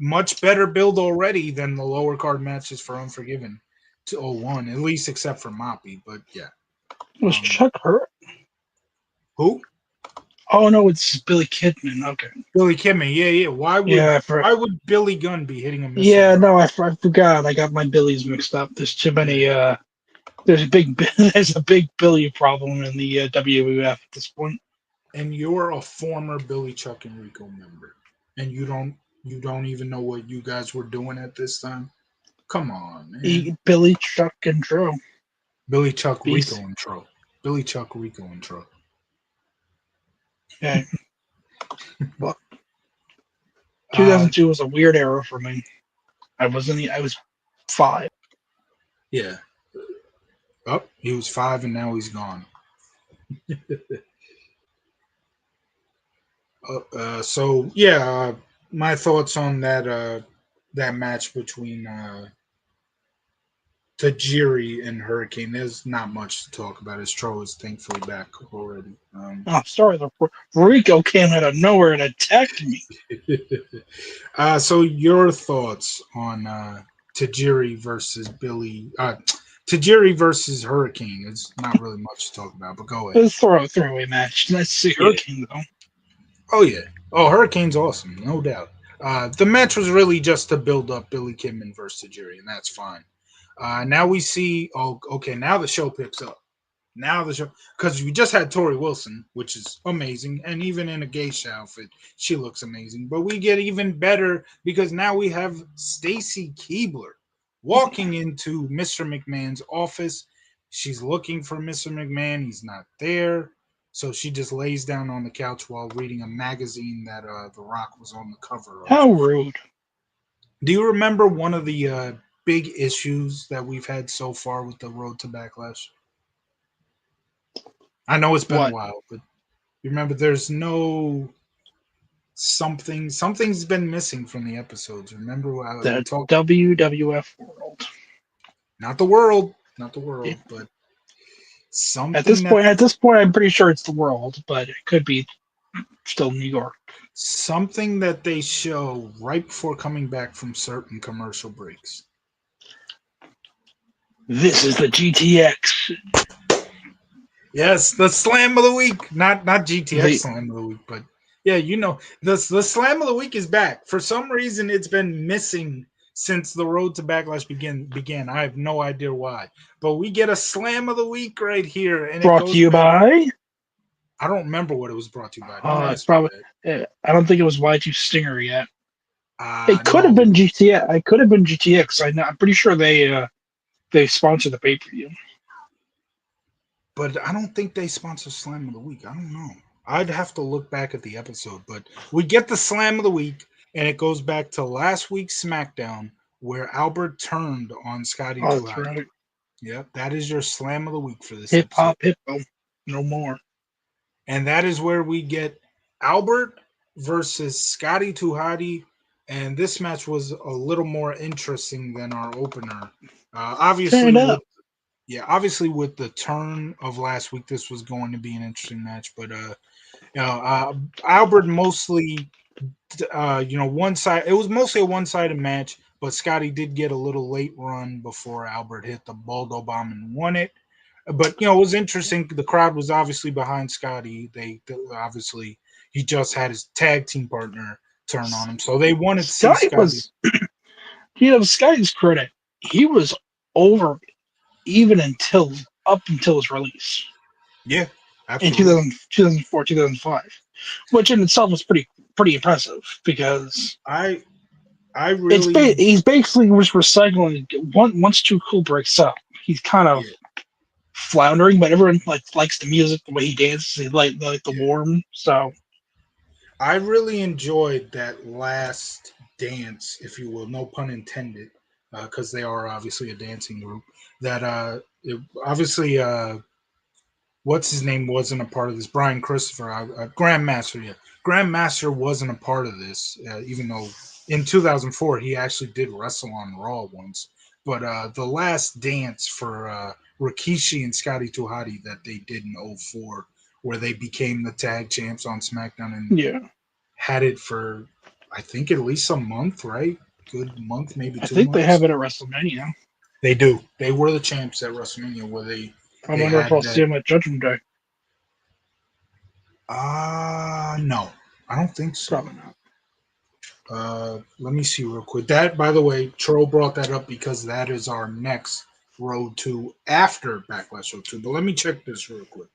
Much better build already than the lower card matches for Unforgiven to 01, at least except for Moppy. But yeah. Was Chuck hurt? Who? Oh no, it's Billy Kidman. Okay. Billy Kidman. Yeah. Yeah, Why would Billy Gunn be hitting a missile yeah. drop? No, I forgot. I got my Billies mixed up. There's too many. There's a big there's a big Billy problem in the WWF at this point. And you're a former Billy Chuck and Rico member, and you don't even know what you guys were doing at this time. Come on, man. Billy, Chuck, and Drew. Billy Chuck Rico Beast. intro. Billy Chuck Rico intro. Okay. Well, Uh, 2002 was a weird era for me. I was 5. yeah. Oh, he was 5 and now he's gone. So yeah, my thoughts on that match between Tajiri and Hurricane. There's not much to talk about. As Tro is thankfully back already. Oh, sorry, the Rico came out of nowhere and attacked me. So your thoughts on Tajiri versus Tajiri versus Hurricane? It's not really much to talk about, but go ahead. Let's throw a throwaway match. Let's see Yeah. Hurricane though. Oh yeah. Oh, Hurricane's awesome, no doubt. The match was really just to build up Billy Kidman versus Tajiri, and that's fine. Now we see. Oh, okay. Now the show picks up. Now the show, because we just had Tori Wilson, which is amazing, and even in a geisha outfit, she looks amazing. But we get even better because now we have Stacy Keibler walking into Mr. McMahon's office. She's looking for Mr. McMahon. He's not there. So she just lays down on the couch while reading a magazine that The Rock was on the cover of. How rude. Do you remember one of the big issues that we've had so far with the Road to Backlash? I know it's been a What? while, but you remember there's no something's been missing from the episodes. Remember we The talked WWF world. not the world, Yeah. but At this something that point, I'm pretty sure it's the world, but it could be still New York. something that they show right before coming back from certain commercial breaks. This is the GTX. Yes, the slam of the week. Not GTX The- slam of the week, but yeah, the slam of the week is back. For some reason, it's been missing since the road to Backlash began. I have no idea why, but we get a slam of the week right here, and it Brought to goes you back. by. I don't remember what it was brought to you by. Don't It's ask me probably. that. I don't think it was Y2 Stinger yet. It could have been No, GTX. It could have been GTX. I'm pretty sure they sponsored the pay per view. but I don't think they sponsor Slam of the Week. I don't know. I'd have to look back at the episode, but we get the Slam of the Week, and it goes back to last week's SmackDown where Albert turned on Scotty Oh, 2 that's Hotty. right. Yep, that is your Slam of the Week for this Hip episode. hop hippo. No more. And that is where we get Albert versus Scotty 2 Hotty. And this match was a little more interesting than our opener. Turn it up. Obviously with the turn of last week, this was going to be an interesting match. But Albert mostly, one side. It was mostly a one-sided match, but Scotty did get a little late run before Albert hit the Baldo bomb and won it. But it was interesting. The crowd was obviously behind Scotty. They obviously he just had his tag team partner turn on him, so they wanted to see Sky Scotty. was, Sky's credit, he was over even up until his release Yeah, in absolutely. 2004, 2005, which in itself was pretty impressive because I I really he's basically was recycling. Once Too Cool breaks up, he's kind of yeah floundering, but everyone likes the music, the way he dances, he like the yeah warm. So I really enjoyed that last dance, if you will, no pun intended, because they are obviously a dancing group. That obviously what's his name wasn't a part of this. Brian Christopher, Grandmaster, yeah, Grandmaster wasn't a part of this, even though in 2004 he actually did wrestle on Raw once. But the last dance for Rikishi and Scotty Tuhati that they did in '04, where they became the tag champs on SmackDown and yeah, had it for I think at least a month, right? Good month, maybe I two think they have months. it at WrestleMania. They do. They were the champs at WrestleMania, where I they wonder if had I'll see that. him at Judgment Day. No, I don't think so. Probably not. Let me see real quick. That, by the way, Tro brought that up because that is our next road to after Backlash Road 2. But let me check this real quick.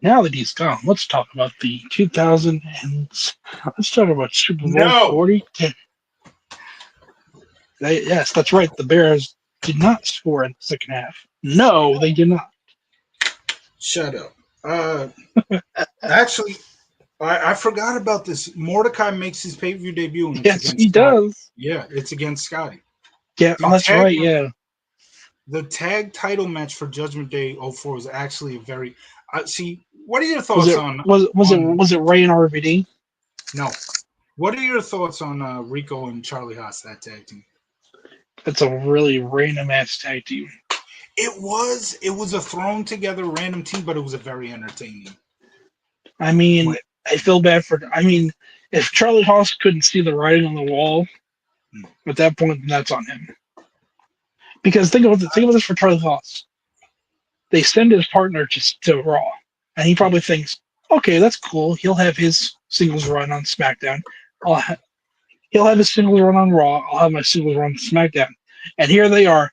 Now that he's gone, let's talk about the 2000 and let's talk about Super Bowl No, 40. Yes, that's right. The Bears did not score in the second half. No, they did not. shut up. Uh, actually, I forgot about this. Mordecai makes his pay per view debut, and it's Yes, he against Scotty. does. Yeah, it's against Scotty. Yeah, The oh, that's tag right. Yeah. the tag title match for Judgment Day '04 was actually a very. See, what are your Was thoughts it on on was it Ray and RVD? no? What are your thoughts on Rico and Charlie Haas, that tag team? That's a really random ass tag team. It was a thrown together random team, but it was a very entertaining. I mean, But I feel bad for. I mean, if Charlie Haas couldn't see the writing on the wall hmm, at that point, then that's on him. Because think of this for Charlie Haas. They send his partner to Raw, and he yeah, probably thinks, okay, that's cool. He'll have his singles run on SmackDown. He'll have his singles run on Raw. I'll have my singles run on SmackDown. And here they are.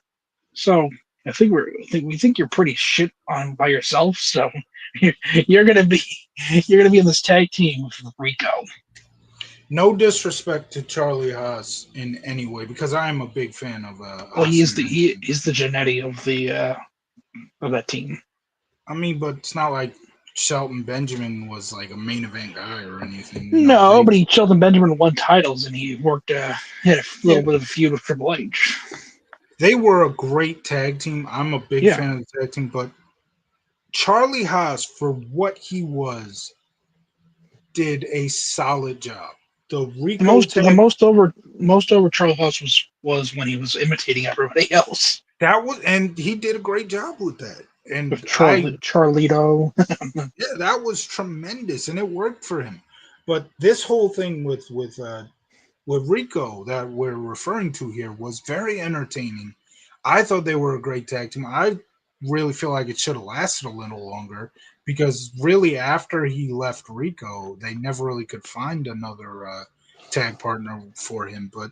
So we think you're pretty shit on by yourself. So you're gonna be in this tag team with Rico. no disrespect to Charlie Haas in any way, because I am a big fan of Well, Haas and Benjamin. he's the Genetti of that team. I mean, but it's not like Shelton Benjamin was like a main event guy or anything. No, but he Shelton Benjamin won titles and he worked had a little Yeah, bit of a feud with Triple H. they were a great tag team. I'm a big Yeah, fan of the tag team, but Charlie Haas, for what he was, did a solid job. The Rico the tag most over Charles House was when he was imitating everybody else that was, and he did a great job with that. with And Charlito. yeah, that was tremendous, and it worked for him. But this whole thing with Rico that we're referring to here was very entertaining. I thought they were a great tag team. I really feel like it should have lasted a little longer because really after he left Rico, they never really could find another. tag partner for him, but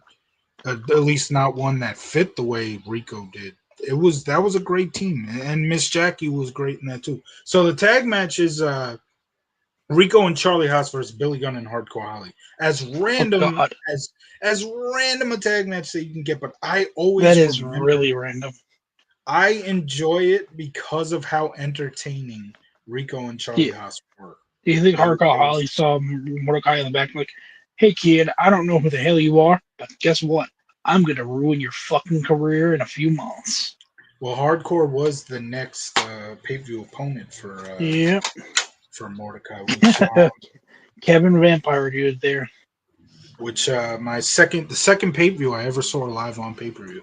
at least not one that fit the way Rico did. That was a great team, and Miss Jackie was great in that too. So the tag match is Rico and Charlie Haas versus Billy Gunn and Hardcore Holly. As Oh random God, as random a tag match that you can get, but I that always is remember really random. I enjoy it because of how entertaining Rico and Yeah. Charlie Haas were. Do you think It Hardcore was Holly saw Mordecai in the back like, "Hey kid, I don't know who the hell you are, but guess what? I'm gonna ruin your fucking career in a few months." well, Hardcore was the next pay per view opponent Yep. for Mordecai, Kevin Vampire dude there. which the second pay per view I ever saw live on pay per view,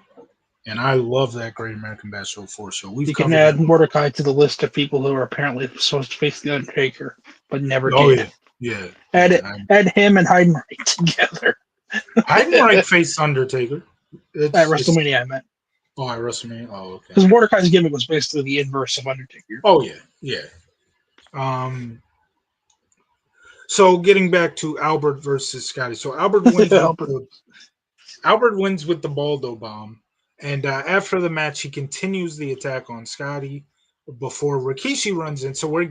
and I love that Great American Bash Show 4 show. We've You can covered that add before. Mordecai to the list of people who are apparently supposed to face the Undertaker, but never Oh did. yeah, yeah, Add yeah. add him and Heidenreich together Heidenreich faced Undertaker. at It's WrestleMania. I meant oh I WrestleMania. Oh okay. because Mordecai's gimmick was basically the inverse of Undertaker. Oh yeah, yeah. Um, so getting back to Albert versus Scotty. So Albert wins with the Baldo bomb, and after the match, he continues the attack on Scotty before Rikishi runs in. So we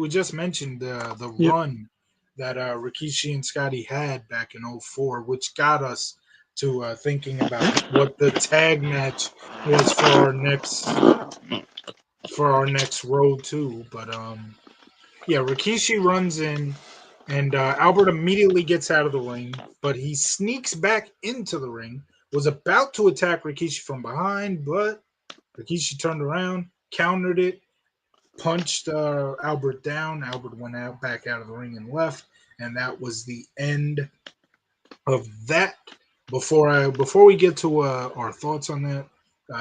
just mentioned the Yep. run that Rikishi and Scotty had back in '04, which got us to thinking about what the tag match was for our next road too. But yeah, Rikishi runs in, and Albert immediately gets out of the ring, but he sneaks back into the ring, was about to attack Rikishi from behind, but Rikishi turned around, countered it, punched Albert down. Albert went back out of the ring and left, and that was the end of that. Before we get to our thoughts on that,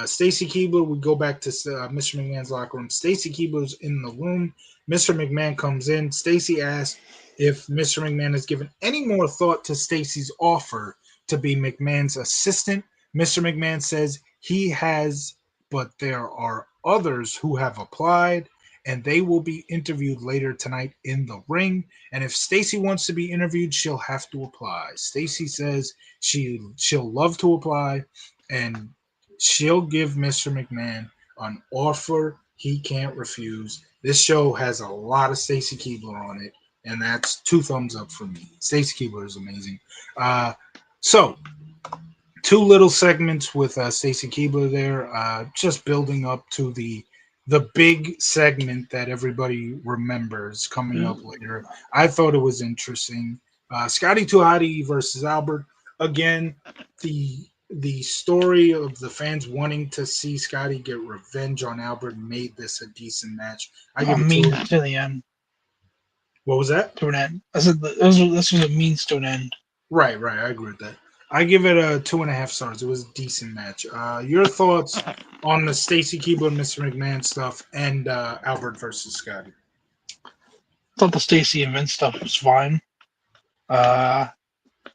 Stacy Keibler, we go back to Mr. McMahon's locker room. Stacy Keibler's in the room. Mr. McMahon comes in. Stacy asks if Mr. McMahon has given any more thought to Stacy's offer to be McMahon's assistant. Mr. McMahon says he has, but there are others who have applied, and they will be interviewed later tonight in the ring. And if Stacy wants to be interviewed, she'll have to apply. Stacy says she'll love to apply, and she'll give Mr. McMahon an offer he can't refuse. This show has a lot of Stacy Keibler on it, and that's 2 thumbs up for me. Stacy Keibler is amazing. So 2 little segments with Stacy Keibler there, just building up to the big segment that everybody remembers coming up later. I thought it was interesting. Scotty 2 Hotty versus Albert. Again, the story of the fans wanting to see Scotty get revenge on Albert made this a decent match. I A give it to means him. to the end, What was that? to an end. I said this was a means to an end. Right, right. I agree with that. I give it a 2.5 stars. It was a decent match. Your thoughts on the Stacy Keibler and Mr. McMahon stuff and Albert versus Scotty? Thought the Stacy and Vince stuff was fine. Uh,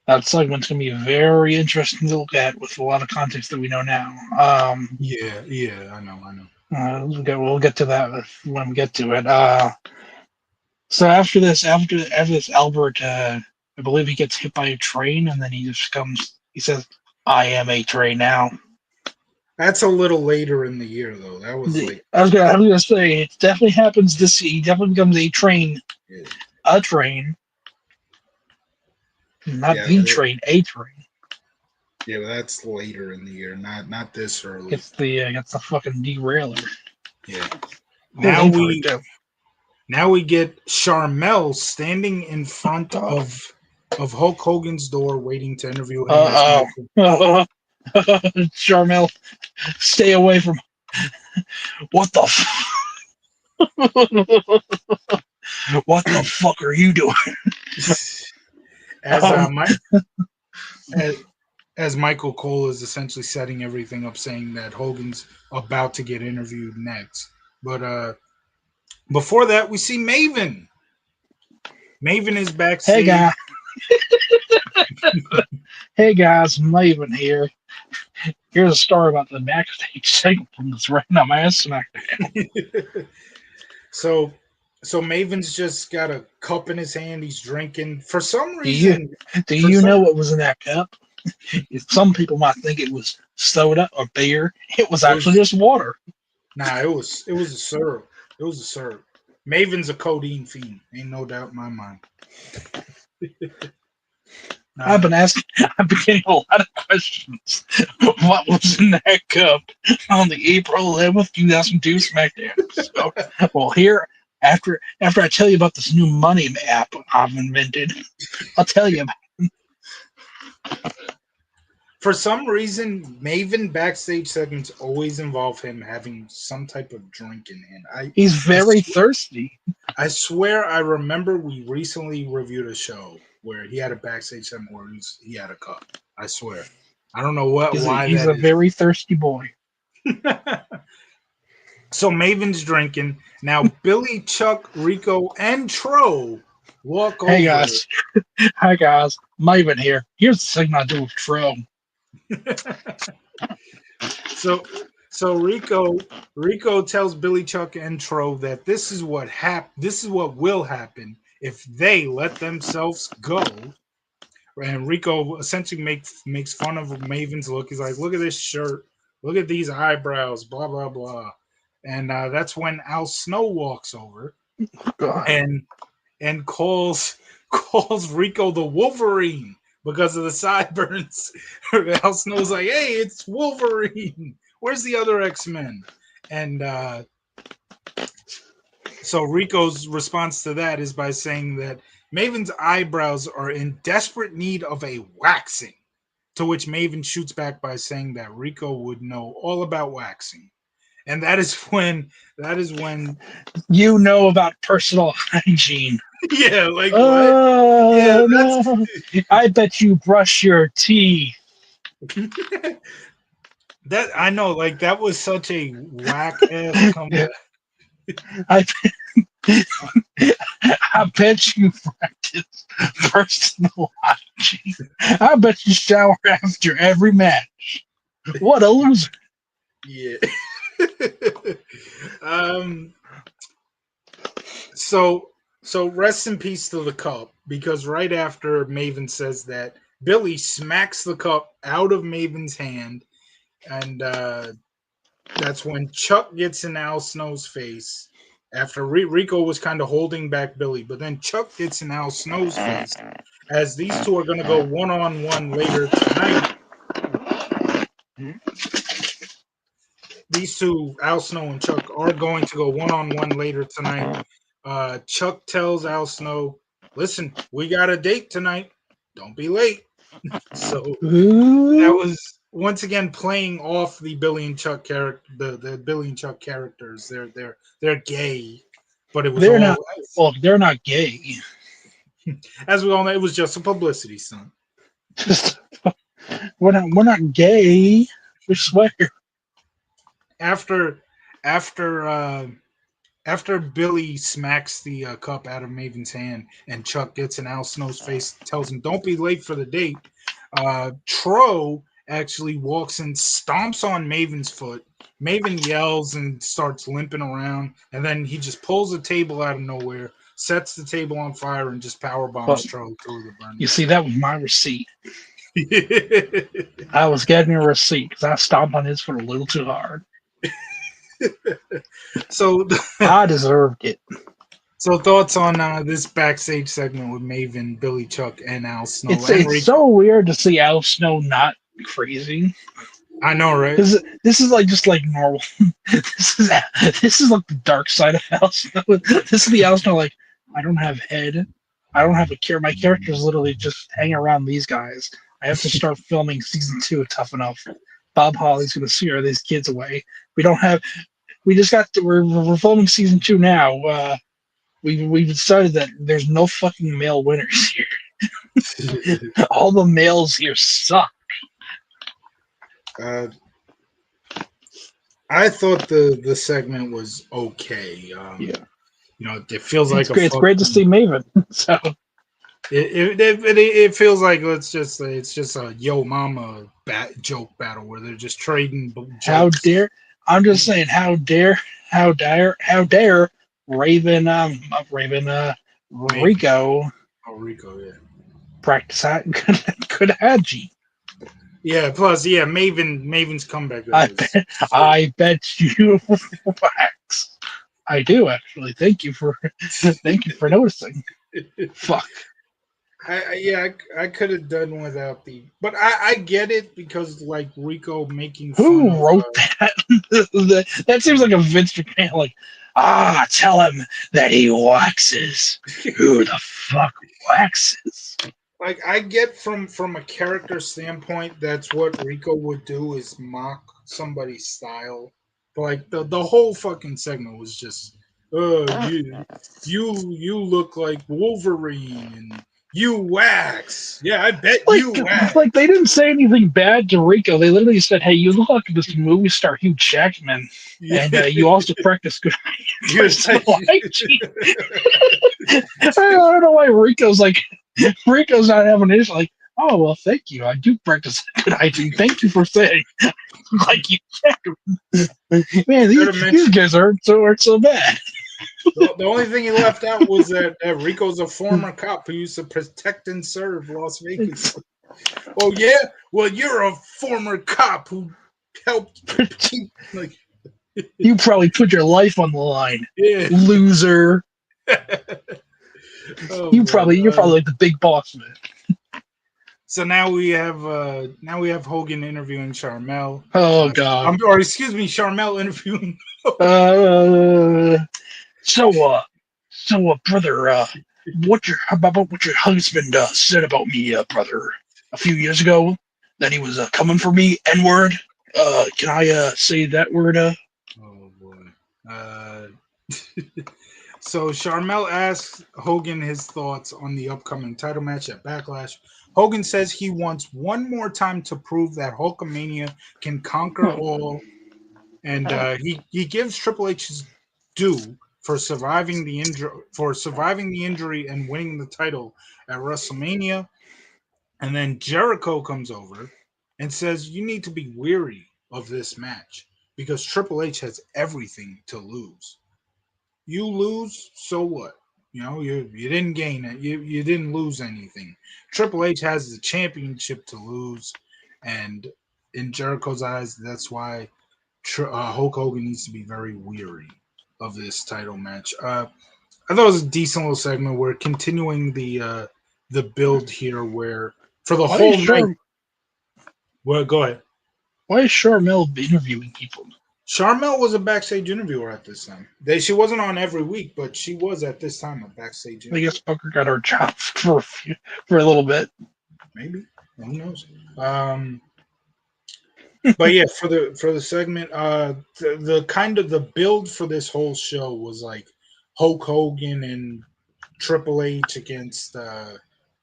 that segment's gonna be very interesting to look at with a lot of context that we know now. Yeah, yeah, I know, I know. We'll get to that when we get to it. So after this, Albert, I believe he gets hit by a train, and then he just comes. He says, "I am a train now." That's a little later in the year, though. That was like, I was gonna say it definitely happens this. He definitely becomes a train, yeah, a train, not yeah, the train, a train. yeah, but that's later in the year, not this early. Gets the fucking derailer. Yeah. Whole Now name for it we too. now we get Charmel standing in front of Hulk Hogan's door, waiting to interview him as Uh Michael. oh. Charmel, stay away from. What the? What the fuck are you doing? as Um, Mike as Michael Cole is essentially setting everything up, saying that Hogan's about to get interviewed next. But before that, we see Maven. Maven is hey backstage. guy, hey guys, Maven here. Here's a story about the backstage segment from this random ass SmackDown. So So Maven's just got a cup in his hand. He's drinking. For some Do you reason, do for you some know what was in that cup? Some people might think it was soda or beer. It was it actually was just water. nah. It was a syrup. It was a syrup. Maven's a codeine fiend. Ain't no doubt in my mind. I've Nah, been asking. I've been getting a lot of questions. What was in that cup on the April 11th, 2002 SmackDown? So, well, here after I tell you about this new money app I've invented, I'll tell you. for some reason, Maven backstage segments always involve him having some type of drink in hand. He's I, very thirsty. I swear I remember we recently reviewed a show where he had a backstage segment where he had a cup. I swear. I don't know why He's that a is. very thirsty boy. So Maven's drinking. Now Billy, Chuck, Rico, and Tro walk Hey over. guys, hi guys, Maven here. Here's the thing I do with Tro. So Rico tells Billy, Chuck, and Tro that this is what will happen if they let themselves go. And Rico essentially makes fun of Maven's look. He's like, "Look at this shirt. Look at these eyebrows. Blah blah blah." And that's when Al Snow walks over God. and calls calls Rico the Wolverine because of the sideburns. Al Snow's like, "Hey, it's Wolverine. Where's the other X-Men?" And so Rico's response to that is by saying that Maven's eyebrows are in desperate need of a waxing. To which Maven shoots back by saying that Rico would know all about waxing. And that is when You know about personal hygiene. yeah, like what? Yeah, Oh that's no! I bet you brush your teeth. that I know, like that was such a whack ass comeback. I I bet you practice personal hygiene. I bet you shower after every match. What a loser! Yeah. um so rest in peace to the cup, because right after Maven says that, Billy smacks the cup out of Maven's hand, and that's when Chuck gets in Al Snow's face. After Rico was kind of holding back Billy, but then Chuck gets in Al Snow's face, as these two are going to go one on one later tonight. These two, Al Snow and Chuck, are going to go one on one later tonight. Chuck tells Al Snow, "Listen, we got a date tonight. Don't be late." So that Ooh, was once again playing off the Billy and Chuck character, the Billy and Chuck characters. They're gay, but it was they're not. all, Well, they're not gay. as we all know, it was just a publicity stunt. Just we're not gay. We swear. After after after Billy smacks the cup out of Maven's hand and Chuck gets in Al Snow's face, tells him, "Don't be late for the date." Tro actually walks and stomps on Maven's foot. Maven yells and starts limping around, and then he just pulls a table out of nowhere, sets the table on fire, and just power bombs Well, Tro through the you burning see, that was my receipt. table. I was getting a receipt because I stomped on his foot a little too hard. so, I deserved it. so thoughts on this backstage segment with Maven, Billy, Chuck, and Al Snow It's and it's Rico? so weird to see Al Snow not crazy. I know, right? This is like just like normal. this is this is like the dark side of Al Snow. This is the Al Snow like I don't have head. I don't have a care. My characters literally just hang around these guys. I have to start filming season 2 of Tough Enough. Bob Holly's gonna scare these kids away. We don't have. We just got. We're filming season 2 now. We've decided that there's no fucking male winners here. All the males here suck. uh, I thought the segment was okay. Yeah, It feels like a it's great to fucking. see Maven. So It feels like it's just a yo mama joke battle where they're just trading how jokes. dare I'm just saying how dare not Raven, Maven. Rico Oh, Rico, yeah. practice could Haji. Yeah, plus, yeah, Maven's comeback though I was bet, sick. I bet you wax. I do actually. Thank you for noticing. Fuck. Yeah, I could have done without but I get it because like Rico making fun Who of wrote that? That seems like a Vince McMahon. Like, tell him that he waxes. Who the fuck waxes? like I get from a character standpoint that's what Rico would do is mock somebody's style. But like the whole fucking segment was just you look like Wolverine and you wax. Yeah, I bet Like, you wax. like they didn't say anything bad to Rico. They literally said, "Hey, you look like this movie star Hugh Jackman, and Yeah. you also practice good Good. personal hygiene." I don't know why Rico's not having an issue. Like, oh well, thank you. I do practice good hygiene. Thank you for saying. Like you, man, Should have these mentioned guys aren't so bad. the only thing he left out was that Rico's a former cop who used to protect and serve Las Vegas. It's, Oh yeah, well you're a former cop who helped keep like you probably put your life on the line, yeah. loser. Oh boy. You're probably like the big boss man. So now we have Hogan interviewing Charmel. Oh God. Or excuse me, Charmel interviewing. Uh, so brother, about what your husband said about me, brother, a few years ago, that he was coming for me, N word. Can I say that word? Oh boy. Uh, so Charmel asks Hogan his thoughts on the upcoming title match at Backlash. Hogan says he wants one more time to prove that Hulkamania can conquer all, and he gives Triple H his due for surviving the injury and winning the title at WrestleMania. And then Jericho comes over and says, "You need to be weary of this match because Triple H has everything to lose. You lose, so what? You know, you didn't gain it. You didn't lose anything. Triple H has the championship to lose, and in Jericho's eyes, that's why Hulk Hogan needs to be very weary of this title match." I thought it was a decent little segment. We're continuing the build here, where for the Why is whole night. Char Well, go ahead. Why is Charmel interviewing people? Charmel was a backstage interviewer at this time. She wasn't on every week, but she was at this time a backstage I guess interviewer. Booker got her job for a little bit. Maybe, who knows? But yeah, for the segment, the kind of the build for this whole show was like Hulk Hogan and Triple H against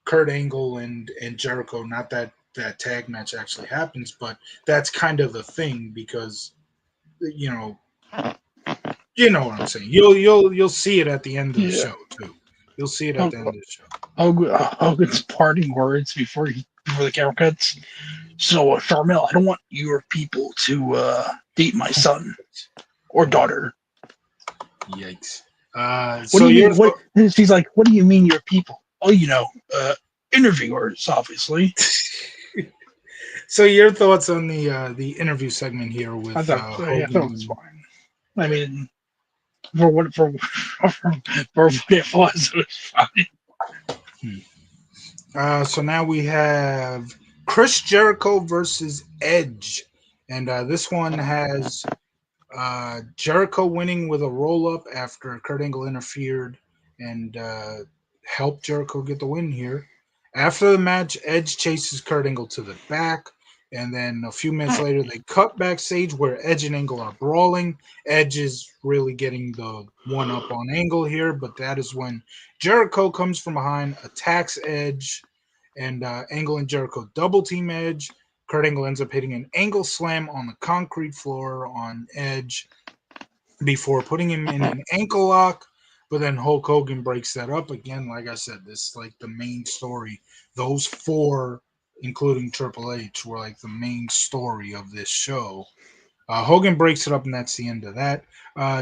Kurt Angle and Jericho. Not that that tag match actually happens, but that's kind of the thing because you know you know what I'm saying. You'll see it at the end of the Yeah. show too. You'll see it at the end of the show. Hogan's parting words before the camera cuts. So, Charmel, I don't want your people to date my son or daughter. Yikes. What So do you your mean? What? She's like, what do you mean your people? Oh, interviewers, obviously. so your thoughts on the interview segment here with I thought it was Hogan? fine. I mean, for what it was fine. Hmm. So now we have Chris Jericho versus Edge, and this one has Jericho winning with a roll up after Kurt Angle interfered and helped Jericho get the win here. After the match, Edge chases Kurt Angle to the back, and then a few minutes later, they cut backstage where Edge and Angle are brawling. Edge is really getting the one up on Angle here, but that is when Jericho comes from behind, attacks Edge, and Angle and Jericho double team Edge. Kurt Angle ends up hitting an angle slam on the concrete floor on Edge before putting him in an ankle lock. But then Hulk Hogan breaks that up again. Like I said, this is like the main story. Those four, including Triple H, were like the main story of this show. Hogan breaks it up, and that's the end of that.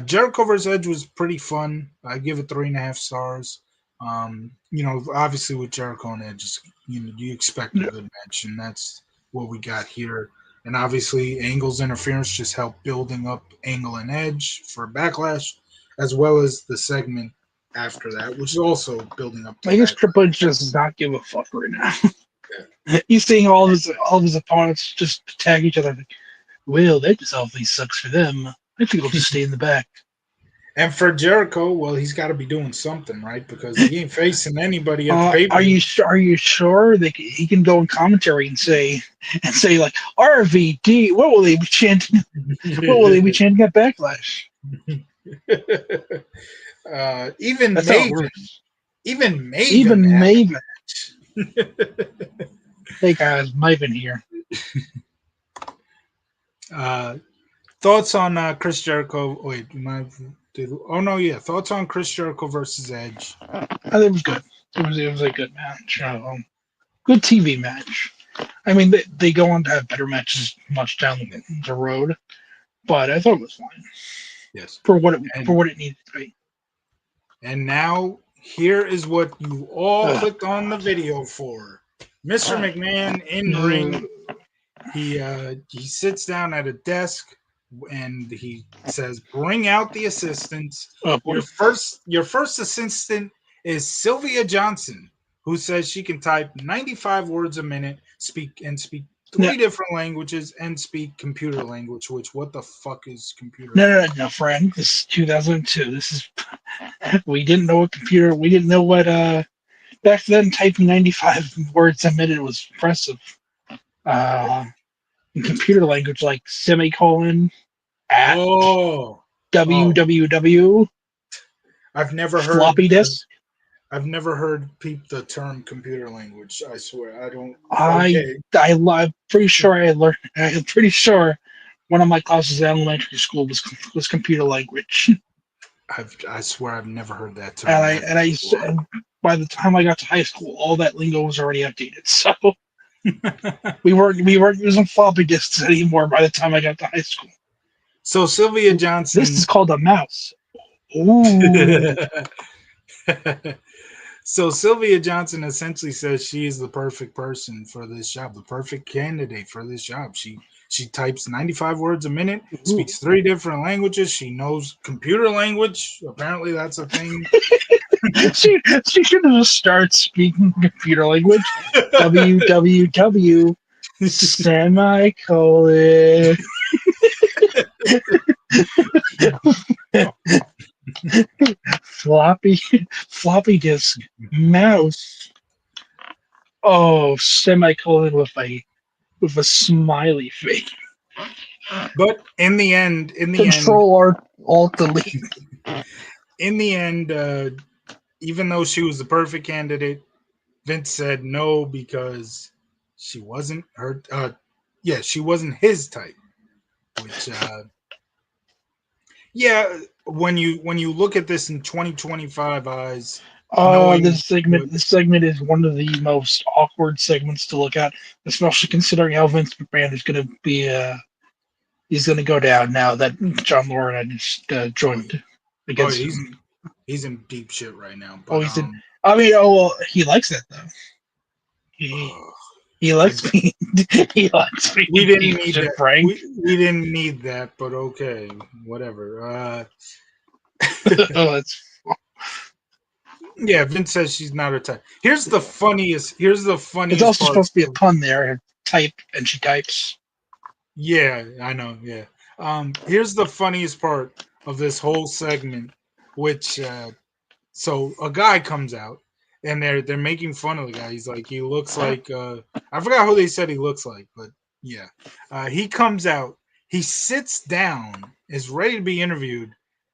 Jericho vs. Edge was pretty fun. I give it 3.5 stars. Obviously with Jericho and Edge, you expect a good match, and that's what we got here. And obviously, Angle's interference just helped building up Angle and Edge for Backlash, as well as the segment after that, which is also building up to I guess Backlash. Triple H does not give a fuck right now. He's seeing all of his opponents just tag each other. Like, well, that just awfully sucks for them. I think I'll just stay in the back. And for Jericho, well, he's got to be doing something, right? Because he ain't facing anybody at the paper. Are you sure he can go in commentary and say like RVD? What will they be chanting? What will they be chanting at Backlash? Even That's how it Maven, works. even Maven, Even had Maven. a match. Hey guys, Maven here. Thoughts on Chris Jericho? Wait, thoughts on Chris Jericho versus Edge? I think it was good. It was a good match. Good TV match. I mean, they go on to have better matches much down the road, but I thought it was fine. Yes, for what it needed to be. And now here is what you all clicked on the video for. Mr. McMahon in ring. He sits down at a desk and he says, "Bring out the assistants." Your first assistant is Sylvia Johnson, who says she can type 95 words a minute, speak three different languages, and speak computer language. Which, what the fuck is computer? No, friend. This is 2002. This is we didn't know what computer. We didn't know what. Back then, typing 95 words a minute was impressive. In computer language, like semicolon, at www. I've never heard floppy disk. I've never heard the term computer language. I swear, I don't. I'm pretty sure I learned. I'm pretty sure one of my classes in elementary school was computer language. I swear I've never heard that term. And by the time I got to high school, all that lingo was already outdated. So we weren't using floppy disks anymore by the time I got to high school. So Sylvia Johnson. This is called a mouse. Ooh. So Sylvia Johnson essentially says she is the perfect person for this job, the perfect candidate for this job. She types 95 words a minute, speaks 3 different languages. She knows computer language. Apparently, that's a thing. she should have just started speaking computer language. www semicolon. floppy disk mouse. Oh, semicolon with a smiley face. But in the end, Control Alt Delete. In the end, even though she was the perfect candidate, Vince said no because she wasn't her. She wasn't his type. Which, when you look at this in 2025 eyes, this segment is one of the most awkward segments to look at, especially considering how Vince McMahon is going to be. He's going to go down now that John Lauren had just joined against him. He's in deep shit right now. But, he likes that though. He likes me. He likes me. We didn't need that, Frank. We didn't need that, but okay, whatever. That's. Yeah, Vince says she's not her type. Here's the funniest. It's also supposed to be a pun there. Type and she types. Yeah, I know. Yeah. Here's the funniest part of this whole segment, which so a guy comes out and they're making fun of the guy. He's like, he looks like I forgot who they said he looks like, but yeah. He comes out, he sits down, is ready to be interviewed.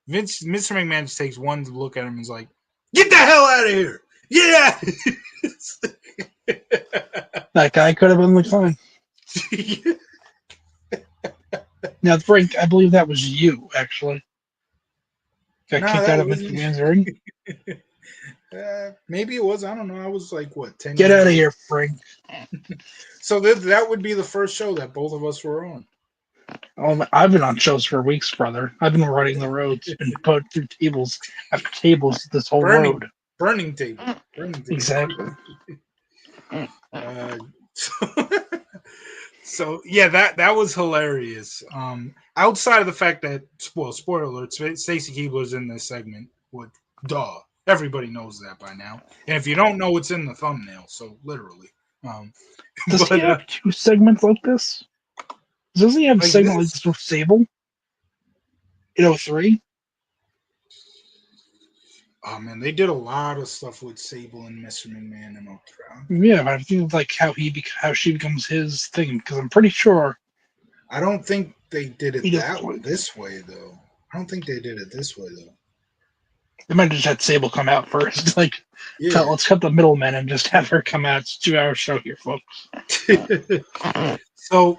Mr. McMahon just takes one look at him and is like, "Get the hell out of here!" Yeah. That guy could have been like fine. Now, Frank, I believe that was you, actually. Got kicked out of Mr. McMahon's ring? Maybe it was. I don't know. I was like, what, 10 Get out of here, Frank. So that would be the first show that both of us were on. I've been on shows for weeks, brother. I've been riding the roads, been put through tables after tables this whole burning, road. burning table, burning table. Exactly. Uh, so, so yeah, that was hilarious. Outside of the fact that, well, spoiler alert, Stacy Keibler's in this segment. With duh, everybody knows that by now. And if you don't know, it's in the thumbnail. So literally, um, Does he but have two segments like this? Doesn't he have a like segment like this. this with Sable in '03? Oh man, they did a lot of stuff with Sable and Mr. McMahon and Ultra. Yeah, but I think like how she becomes his thing because I'm pretty sure I don't think they did he it does. this way though. I don't think they did it this way though. They might have just had Sable come out first. Like, Yeah. let's cut the middleman and just have her come out. It's a 2 hour show here, folks. so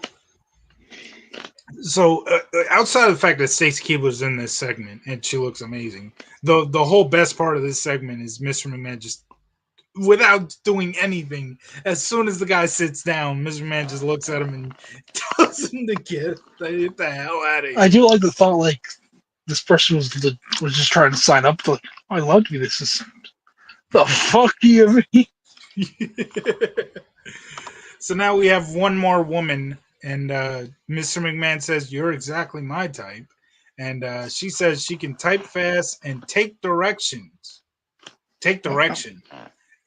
so outside of the fact that Stacey Keibler's in this segment and she looks amazing, the whole best part of this segment is Mr. McMahon just without doing anything. As soon as the guy sits down, Mr. McMahon just looks at him and tells him to get the hell out of I here. do like the thought, like, this person was just trying to sign up. To, like, oh, I love to be this. Is the fuck do you mean? So now we have one more woman, and Mr. McMahon says, "You're exactly my type," and she says she can type fast and take directions. Take direction.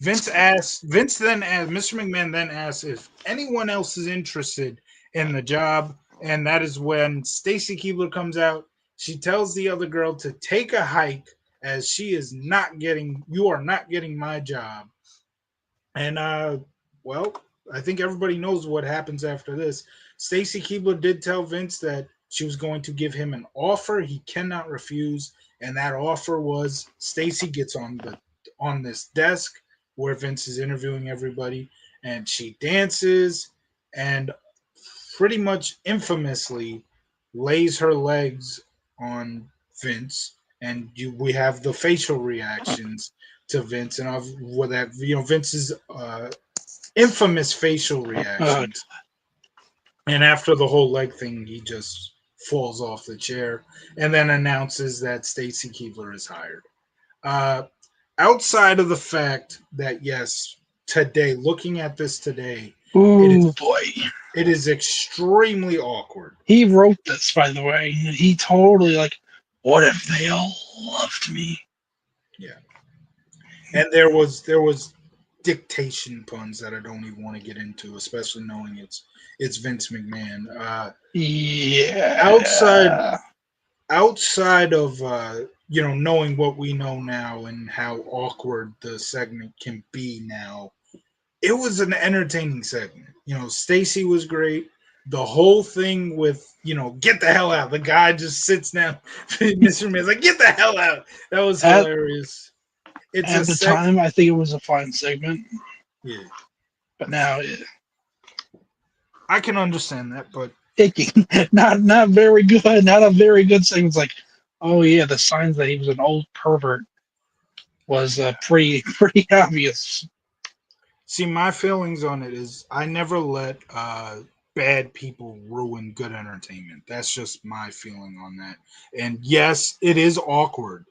Vince then asks, Mr. McMahon then asks if anyone else is interested in the job, and that is when Stacy Keibler comes out. She tells the other girl to take a hike as you are not getting my job. And well, I think everybody knows what happens after this. Stacy Keibler did tell Vince that she was going to give him an offer he cannot refuse, and that offer was Stacy gets on this desk where Vince is interviewing everybody, and she dances and pretty much infamously lays her legs on Vince, and we have the facial reactions to Vince, and of what that Vince's infamous facial Uh, reactions. And after the whole leg thing, he just falls off the chair and then announces that Stacy Keibler is hired. Uh, Outside of the fact that yes, today, looking at this today, it ooh is boy, it is extremely awkward. he wrote this by the way. He totally like, what if they all loved me? Yeah, and there was dictation puns that I don't even want to get into, especially knowing it's Vince McMahon. Outside Yeah. outside of knowing what we know now and how awkward the segment can be now, it was an entertaining segment. Stacy was great. The whole thing with get the hell out. The guy just sits down. Mr. Man's like, get the hell out. That was At hilarious. It's a at the seg. time, I think it was a fine segment, Yeah, but now I can understand that, but icky. Not very good. Not a very good segment. It's like, oh yeah, the signs that he was an old pervert was pretty pretty obvious. see, my feelings on it is I never let bad people ruin good entertainment. That's just my feeling on that. And yes, it is awkward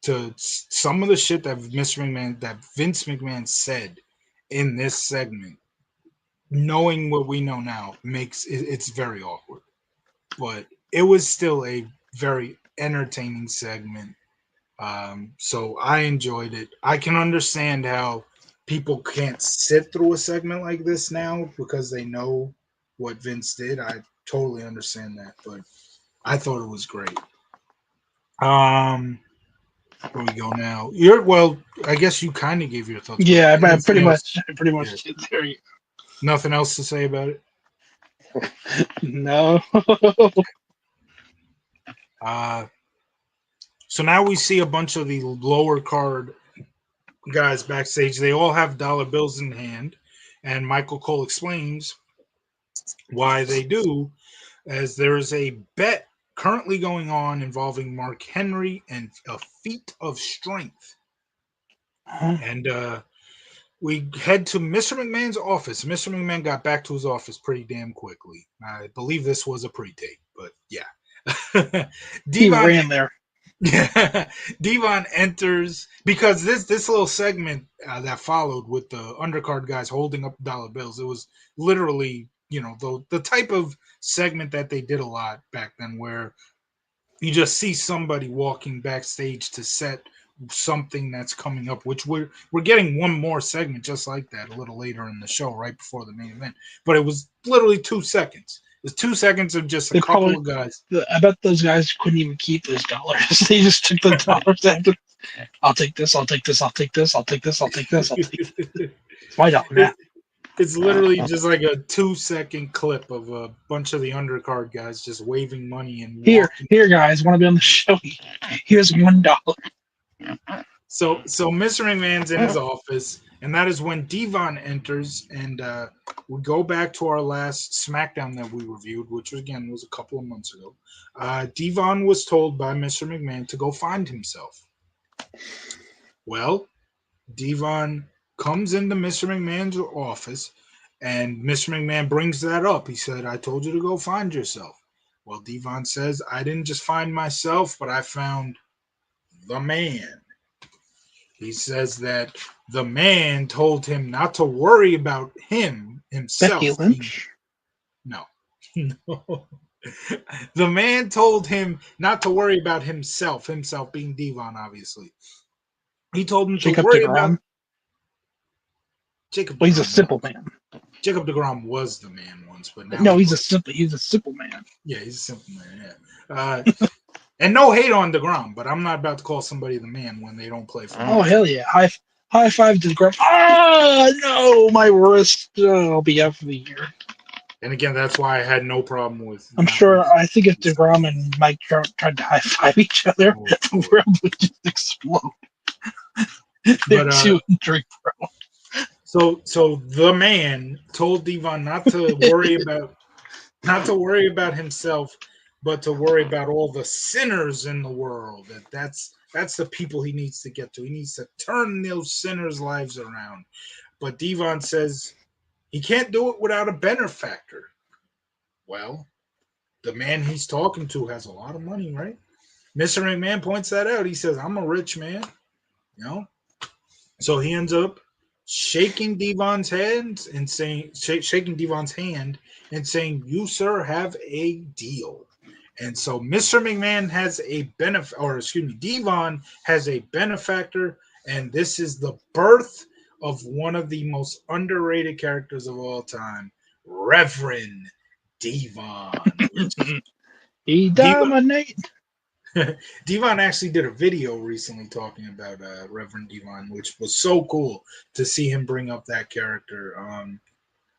to some of the shit that Vince McMahon said in this segment. Knowing what we know now makes it's very awkward, but it was still a very entertaining segment. So I enjoyed it. I can understand how people can't sit through a segment like this now because they know what Vince did. I totally understand that, but I thought it was great. Where we go now? I guess you kind of gave your thoughts, but Yeah, I anything else? pretty Yeah, much did there. nothing else to say about it. No. Uh, so now we see a bunch of the lower card guys backstage. They all have dollar bills in hand, and Michael Cole explains why they do, as there is a bet currently going on involving Mark Henry and a feat of strength. Huh? And we head to Mr. McMahon's office. Mr. McMahon got back to his office pretty damn quickly. I believe this was a pre-tape, but yeah. He Devon ran there. Yeah, Devon enters because this little segment that followed with the undercard guys holding up dollar bills. It was literally the type of segment that they did a lot back then, where you just see somebody walking backstage to set something that's coming up. Which we're getting one more segment just like that a little later in the show, right before the main event. But it was literally 2 seconds. It's 2 seconds of just a They couple probably, of guys. I bet those guys couldn't even keep those dollars. They just took the dollars after. I'll take this. I'll take this. I'll take this. I'll take this. I'll take this. I'll take this. It's my dollar now. It's literally just like a 2 second clip of a bunch of the undercard guys just waving money and Here, walking. here, guys, want to be on the show? Here's $1. So Mr. McMahon's in his office, and that is when Devon enters, and we go back to our last SmackDown that we reviewed, which again was a couple of months ago. Devon was told by Mr. McMahon to go find himself. Well, Devon comes into Mr. McMahon's office, and Mr. McMahon brings that up. He said, I told you to go find yourself. Well, Devon says, I didn't just find myself, but I found the man. He says that the man told him not to worry about himself. Becky Lynch. No. No. The man told him not to worry about himself being Devon, obviously. He told him Jacob to worry DeGrom. about Jacob. Well, he's a simple man. Jacob DeGrom was the man once, but now No, he's a simple man. Yeah, he's a simple man. Yeah, and no hate on DeGrom, but I'm not about to call somebody the man when they don't play for. Oh hell yeah! High five to DeGrom. Ah no, my wrist. I'll be out for the year. And again, that's why I had no problem with. I'm sure. I think if DeGrom and Mike Trout tried to high five each other, the world would just explode. They're too injury prone. So the man told Devon not to worry about himself, but to worry about all the sinners in the world. That's the people he needs to get to. He needs to turn those sinners' lives around. But Devon says he can't do it without a benefactor. Well, the man he's talking to has a lot of money, right? Mr. McMahon points that out. He says, I'm a rich man, So he ends up shaking Devon's hand and saying, you, sir, have a deal. And so Mr. McMahon has a Devon has a benefactor, and this is the birth of one of the most underrated characters of all time, Reverend Devon. He dominates. Devon actually did a video recently talking about Reverend Devon, which was so cool to see him bring up that character.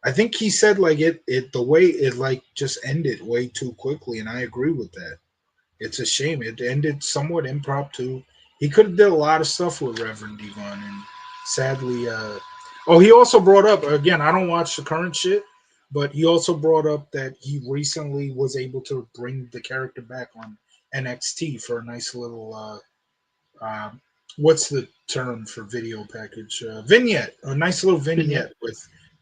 I think he said the way it just ended way too quickly, and I agree with that. It's a shame. It ended somewhat impromptu. He could have did a lot of stuff with Reverend Devon, and sadly, he also brought up, again, I don't watch the current shit, but he also brought up that he recently was able to bring the character back on NXT for a nice little what's the term for video package? Vignette. A nice little vignette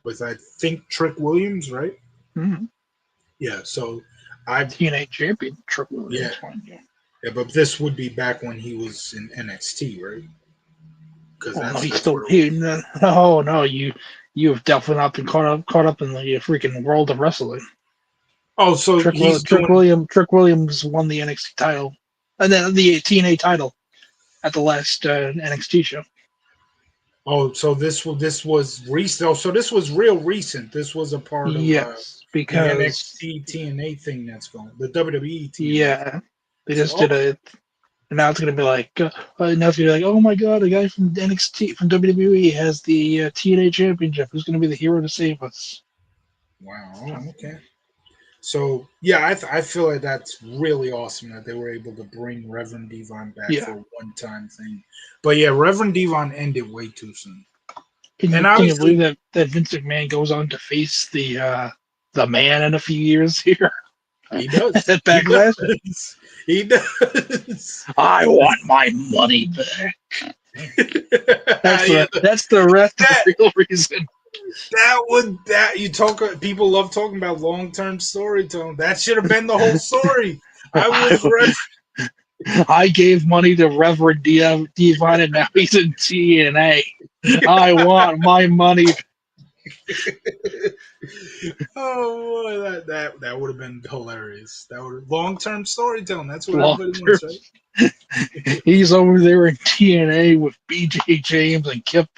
with I think Trick Williams, right? Mm-hmm. Yeah, so TNA champion Trick Williams. Yeah, but this would be back when he was in NXT, right? Because you have definitely not been caught up in the freaking world of wrestling. Oh, so Trick Williams won the NXT title, and then the TNA title at the last NXT show. Oh, so this was recent. Oh, so this was real recent. This was a part of because the NXT TNA thing that's going. The WWE TNA. Yeah, they just did it, and now it's gonna be like, oh my god, a guy from NXT from WWE has the TNA championship. Who's gonna be the hero to save us? Wow. Okay. So yeah, I feel like that's really awesome that they were able to bring Reverend Devon back for a one-time thing. But yeah, Reverend Devon ended way too soon. Can you believe that Vince McMahon goes on to face the man in a few years here? He does. At Backlash. He does. I want my money back. That's Yeah, the rest of that the real reason. you talk. People love talking about long term storytelling. That should have been the whole story. I was I gave money to Reverend Devon, and now he's in TNA. I want my money. Oh boy, that would have been hilarious. That would long term storytelling. That's what Long everybody term. wants, right? He's over there in TNA with BJ James and Kip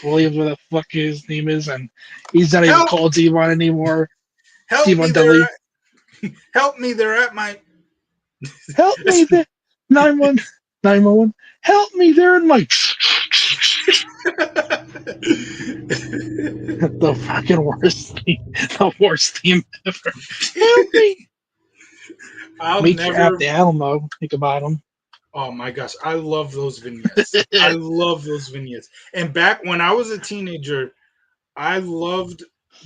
Williams, what the fuck his name is, and he's not even Help! called Devon anymore. Help me! Devon Dudley. Help me! They're at my. Help me, the 911. Help me, they're in my the fucking the worst theme ever. Help me. I'll Meet you at never. the Alamo. Think about him. Oh my gosh, I love those vignettes. I love those vignettes. And back when I was a teenager, I loved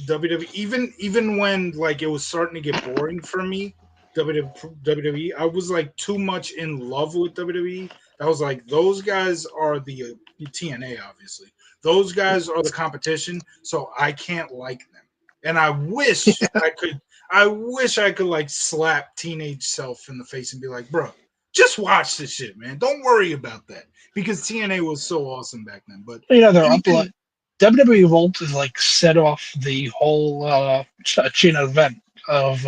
WWE. Even when like it was starting to get boring for me, WWE, I was like too much in love with WWE. I was like, those guys are the TNA, obviously. Those guys are the competition, so I can't like them. And I wish I could like slap teenage self in the face and be like, bro, just watch this shit, man. Don't worry about that. Because TNA was so awesome back then. But You know, they're up. even WWE Vault is like set off the whole chain event of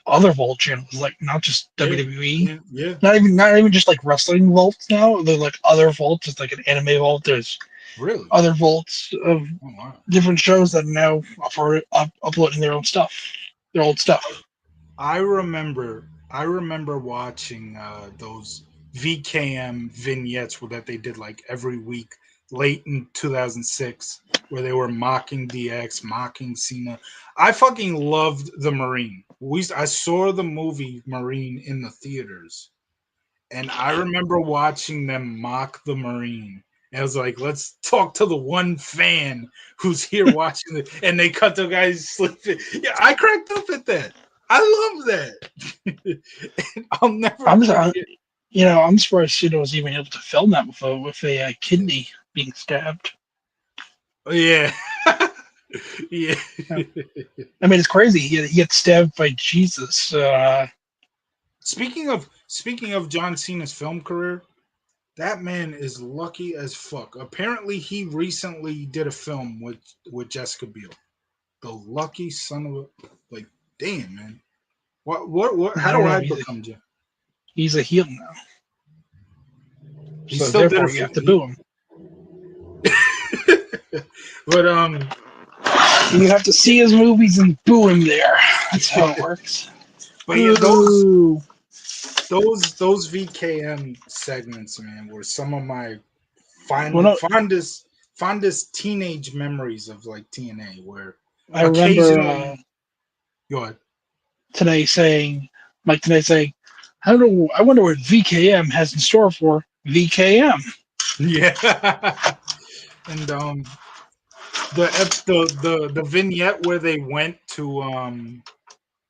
other Vault channels, like not just yeah, WWE. yeah, yeah. Not even just like wrestling vaults now. They're like other vaults. It's like an anime vault. There's Really? other vaults of Oh wow. different shows that are now uploading their own stuff, their old stuff. I remember watching those VKM vignettes that they did like every week late in 2006 where they were mocking DX, mocking Cena. I fucking loved the Marine. I saw the movie Marine in the theaters, and I remember watching them mock the Marine. And I was like, let's talk to the one fan who's here watching it. And they cut the guy's sleeping. Yeah, I cracked up at that. I love that. And I'll never I'm just, forget. I'm surprised Cena was even able to film that with a kidney being stabbed. Oh, yeah. Yeah. Yeah. I mean, it's crazy. He gets stabbed by Jesus. Speaking of John Cena's film career, that man is lucky as fuck. Apparently, he recently did a film with Jessica Biel. The lucky son of a like, damn man. What? I How don't do know. I become Jim? He's a heel now, He so still did therefore it you for have to boo him. but You have to see his movies and boo him there. That's how it works. but yeah, those Boo. those those VKM segments, man, were some of my Well, no, fondest teenage memories of like TNA. Where I remember occasionally, go ahead. today saying, Mike today saying, I don't know. I wonder what VKM has in store for VKM. Yeah, and the vignette where they went to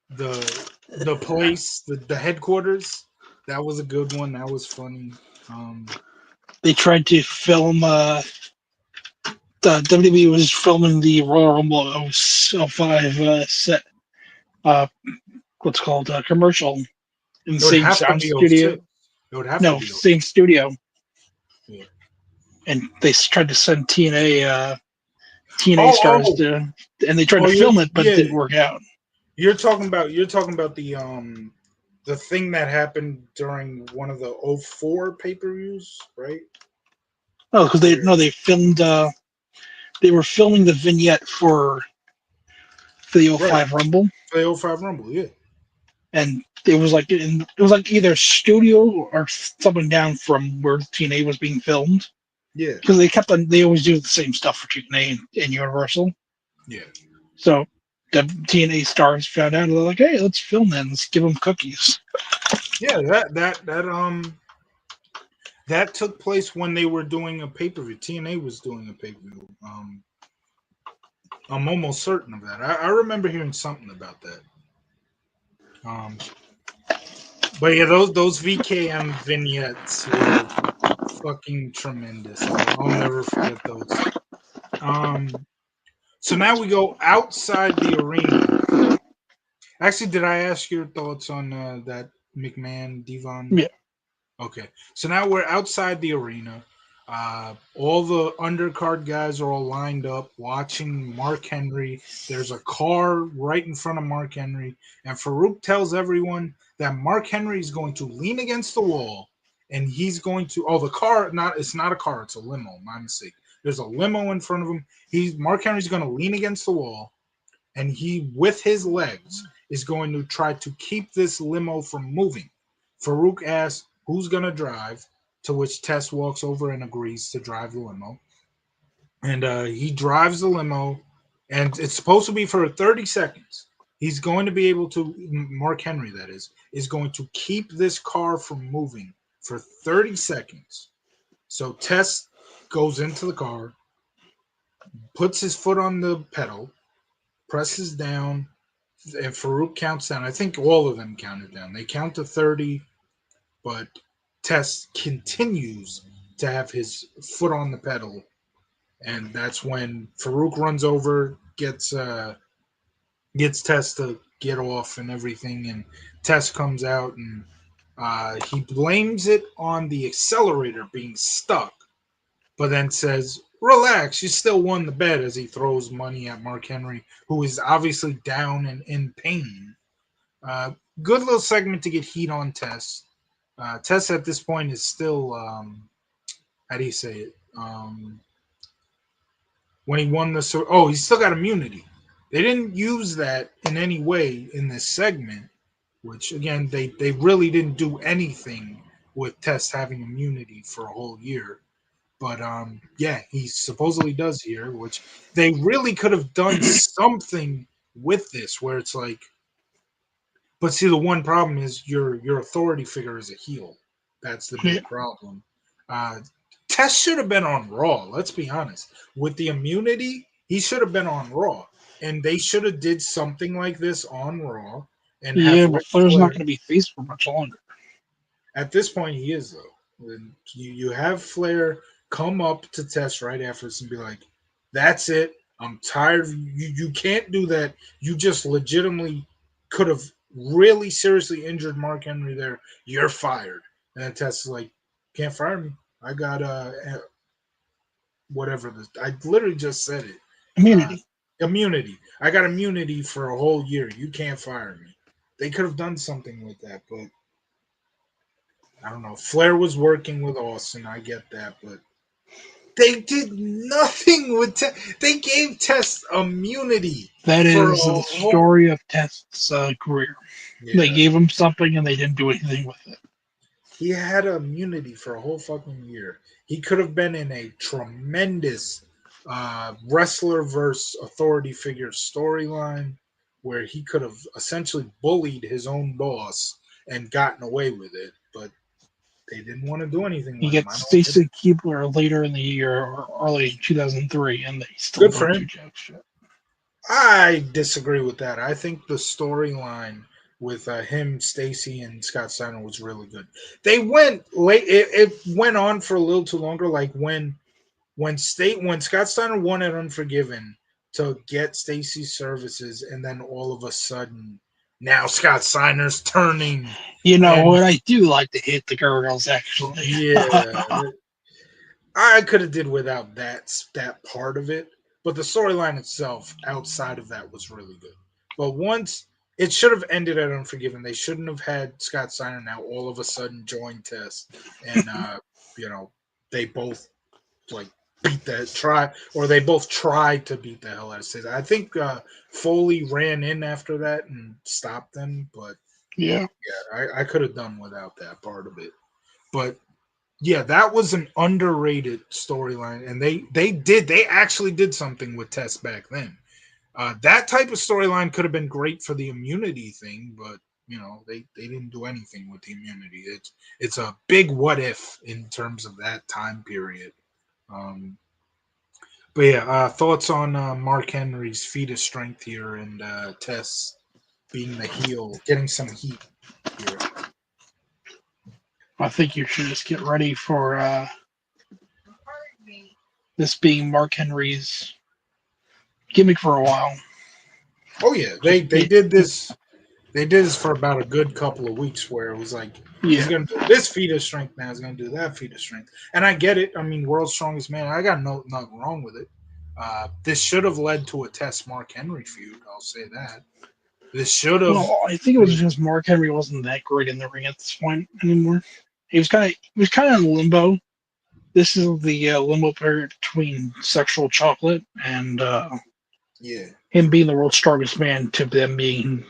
the place, the headquarters. That was a good one. That was funny. They tried to film. The WWE was filming the Royal Rumble 05 set. Uh, what's called a commercial in the It would same have to sound be oh studio. 06. It would have to No, be oh same studio. yeah. And they tried to send TNA Oh, stars oh, to, and they tried oh, to film it, but it yeah. didn't work out. You're talking about the thing that happened during one of the '04 pay-per-views, right? Oh, because they Where no, they filmed. They were filming the vignette for the right, '05 Rumble, for the '05 Rumble, yeah. and it was like either studio or something down from where TNA was being filmed, Yeah. because they always do the same stuff for TNA and Universal. Yeah. So the TNA stars found out, and they're like, hey, let's film that. Let's give them cookies. Yeah, that took place when they were doing a pay-per-view. TNA was doing a pay-per-view. I'm almost certain of that. I remember hearing something about that. Um, but yeah, those VKM vignettes were fucking tremendous. I'll never forget those. Um, so now we go outside the arena. Actually, did I ask your thoughts on that McMahon Devon? Yeah. Okay, so now we're outside the arena. All the undercard guys are all lined up watching Mark Henry. There's a car right in front of Mark Henry, and Farouk tells everyone that Mark Henry is going to lean against the wall, and he's going to. Oh, the car! Not it's not a car; it's a limo. My mistake. There's a limo in front of him. He's Mark Henry's going to lean against the wall, and he, with his legs, is going to try to keep this limo from moving. Farouk asks, "Who's going to drive?" To which Tess walks over and agrees to drive the limo. And he drives the limo, and it's supposed to be for 30 seconds. He's going to be able to, Mark Henry, that is going to keep this car from moving for 30 seconds. So Tess goes into the car, puts his foot on the pedal, presses down, and Farouk counts down. I think all of them counted down. They count to 30, but Tess continues to have his foot on the pedal, and that's when Farouk runs over, gets Tess to get off and everything, and Tess comes out and he blames it on the accelerator being stuck, but then says, "Relax, you still won the bet," as he throws money at Mark Henry, who is obviously down and in pain. Uh, Good little segment to get heat on Tess. Tess at this point is still, how do you say it? When he won the, oh, he's still got immunity. They didn't use that in any way in this segment, which again, they really didn't do anything with Tess having immunity for a whole year. But yeah, he supposedly does here, which they really could have done something with this, where it's like, but see, the one problem is your authority figure is a heel. That's the Yeah. big problem. Uh, Tess should have been on Raw. Let's be honest. With the immunity, he should have been on Raw, and they should have did something like this on Raw and have Yeah, but Ric Flair's not Flair. going to be face for much longer. At this point, he is though. When you have Flair come up to Tess right after this and be like, "That's it. I'm tired of you. You can't do that. You just legitimately could have really seriously injured Mark Henry there. You're fired." And then Tess is like, "Can't fire me. I got whatever this. I literally just said it. Uh, Immunity. Immunity. I got immunity for a whole year. You can't fire me." They could have done something with that, but I don't know. Flair was working with Austin. I get that, but they did nothing with they gave Test immunity That for a is the whole. story of Test's career. They Yeah, gave him something and they didn't do anything with it. he had immunity for a whole fucking year. He could have been in a tremendous wrestler versus authority figure storyline where he could have essentially bullied his own boss and gotten away with it, but they didn't want to do anything He with him. gets I don't get it. Stacy Keebler later in the year or early 2003, and they still Good for don't do him. jack shit. I disagree with that. I think the storyline with him, Stacy, and Scott Steiner was really good. They went late. It went on for a little too longer. Like when Scott Steiner won at Unforgiven to get Stacy's services, and then all of a sudden now Scott Steiner's turning, You know and what? I do like to hit the girls, actually. yeah, I could have did without that part of it, but the storyline itself outside of that was really good. But once it should have ended at Unforgiven, they shouldn't have had Scott Steiner now all of a sudden join Test, and you know they both like beat that try or they both tried to beat the hell out of Stacey. I think Foley ran in after that and stopped them, but Yeah. yeah, I could have done without that part of it. But yeah, that was an underrated storyline, and they actually did something with Tess back then. That type of storyline could have been great for the immunity thing, but they didn't do anything with the immunity. It's a big what if in terms of that time period. Um, but yeah, thoughts on Mark Henry's feat of strength here and Tess being the heel, getting some heat here. I think you should just get ready for this being Mark Henry's gimmick for a while. Oh yeah, they did this. They did this for about a good couple of weeks, where it was like he's Yeah. gonna do this feat of strength now, he's gonna do that feat of strength, and I get it. I mean, world's strongest man. I got nothing wrong with it. This should have led to a Test Mark Henry feud. I'll say that. This should have. Well, I think it was just Mark Henry wasn't that great in the ring at this point anymore. He was kind of in limbo. This is the limbo period between sexual chocolate and Yeah, him being the world's strongest man to them being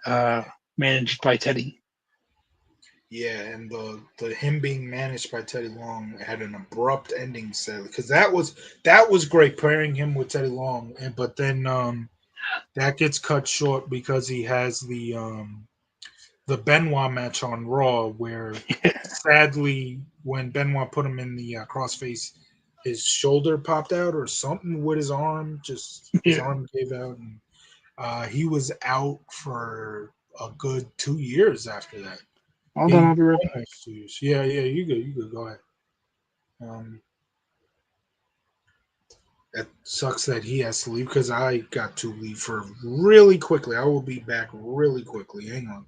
uh, managed by Teddy. yeah, and the him being managed by Teddy Long had an abrupt ending, sadly, because that was great pairing him with Teddy Long, and but then that gets cut short because he has the Benoit match on Raw, where sadly, when Benoit put him in the crossface, his shoulder popped out or something with his arm. Just his Yeah. arm gave out, and he was out for a good 2 years after that. Hold on, He I'll be right back. almost 2 years. Yeah, yeah, you good. Go ahead. Um, that sucks that he has to leave because I got to leave for really quickly. I will be back really quickly. Hang on.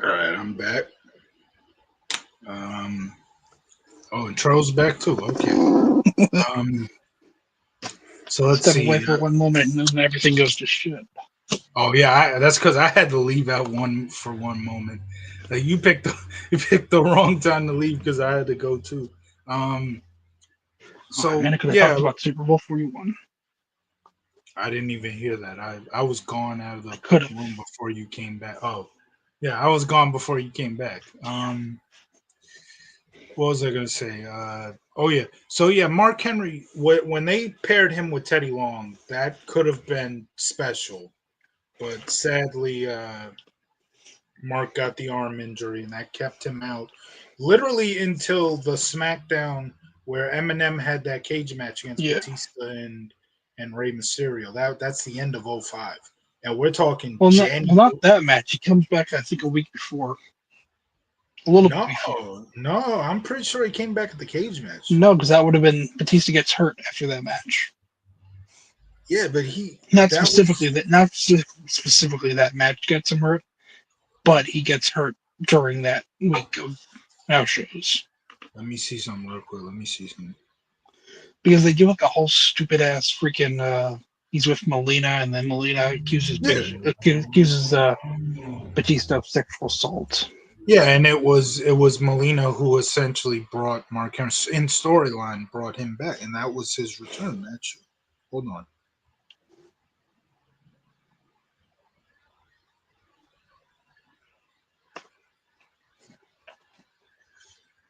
All right, I'm back. Um, oh, and Charles back too. Okay. Um, so let's Step away see. for one moment and then everything goes to shit. Oh yeah, that's because I had to leave out one moment. Like you picked the you picked the wrong time to leave because I had to go too. Um, Oh, so man, I could have yeah, talked about Super Bowl 41. I didn't even hear that. I was gone out of I the could have. room before you came back. Oh, yeah, I was gone before you came back. What was I gonna say? Oh yeah. So yeah, Mark Henry. When they paired him with Teddy Long, that could have been special, but sadly, Mark got the arm injury, and that kept him out literally until the Smackdown where Eminem had that cage match against Yeah. Batista and Rey Mysterio. That's the end of '05, and we're talking Well, January. not that match. He comes back, I think, a week before. A little bit No, before. no, I'm pretty sure he came back at the cage match. No, because that would have been Batista gets hurt after that match. Yeah, but Not that was specifically specifically that match gets him hurt, but he gets hurt during that week of house shows let me see something real quick. Let me see something. because they do like a whole stupid ass freaking. He's with Melina, and then Melina Yeah. accuses Batista of sexual assault. Yeah, and it was Melina who essentially brought Mark Henry in storyline, brought him back, and that was his return match. Hold on.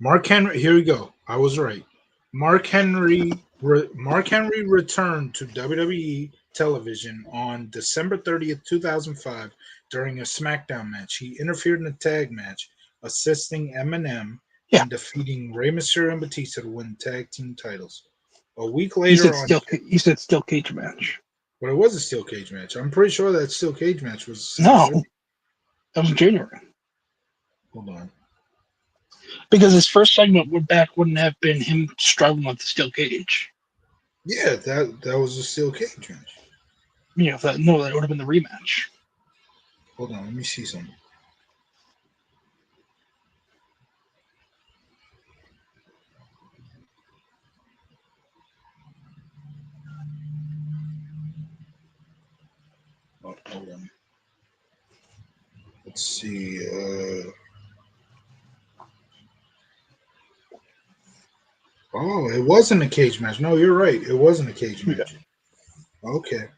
Mark Henry. Here we go. I was right. Mark Henry returned to WWE television on December 30th, 2005, during a SmackDown match. He interfered in a tag match, assisting Eminem Yeah, in defeating Rey Mysterio and Batista to win tag team titles. A week you later said on, steel cage match. but it was a steel cage match. I'm pretty sure that steel cage match was No, September. that was in January Hold on. because his first segment wouldn't have been him struggling with the steel cage. Yeah, that was a steel cage match. You know, that would have been the rematch. Hold on, let me see something. Oh, hold on. Let's see. Oh, it wasn't a cage match. No, you're right. It wasn't a cage Yeah. match. Okay.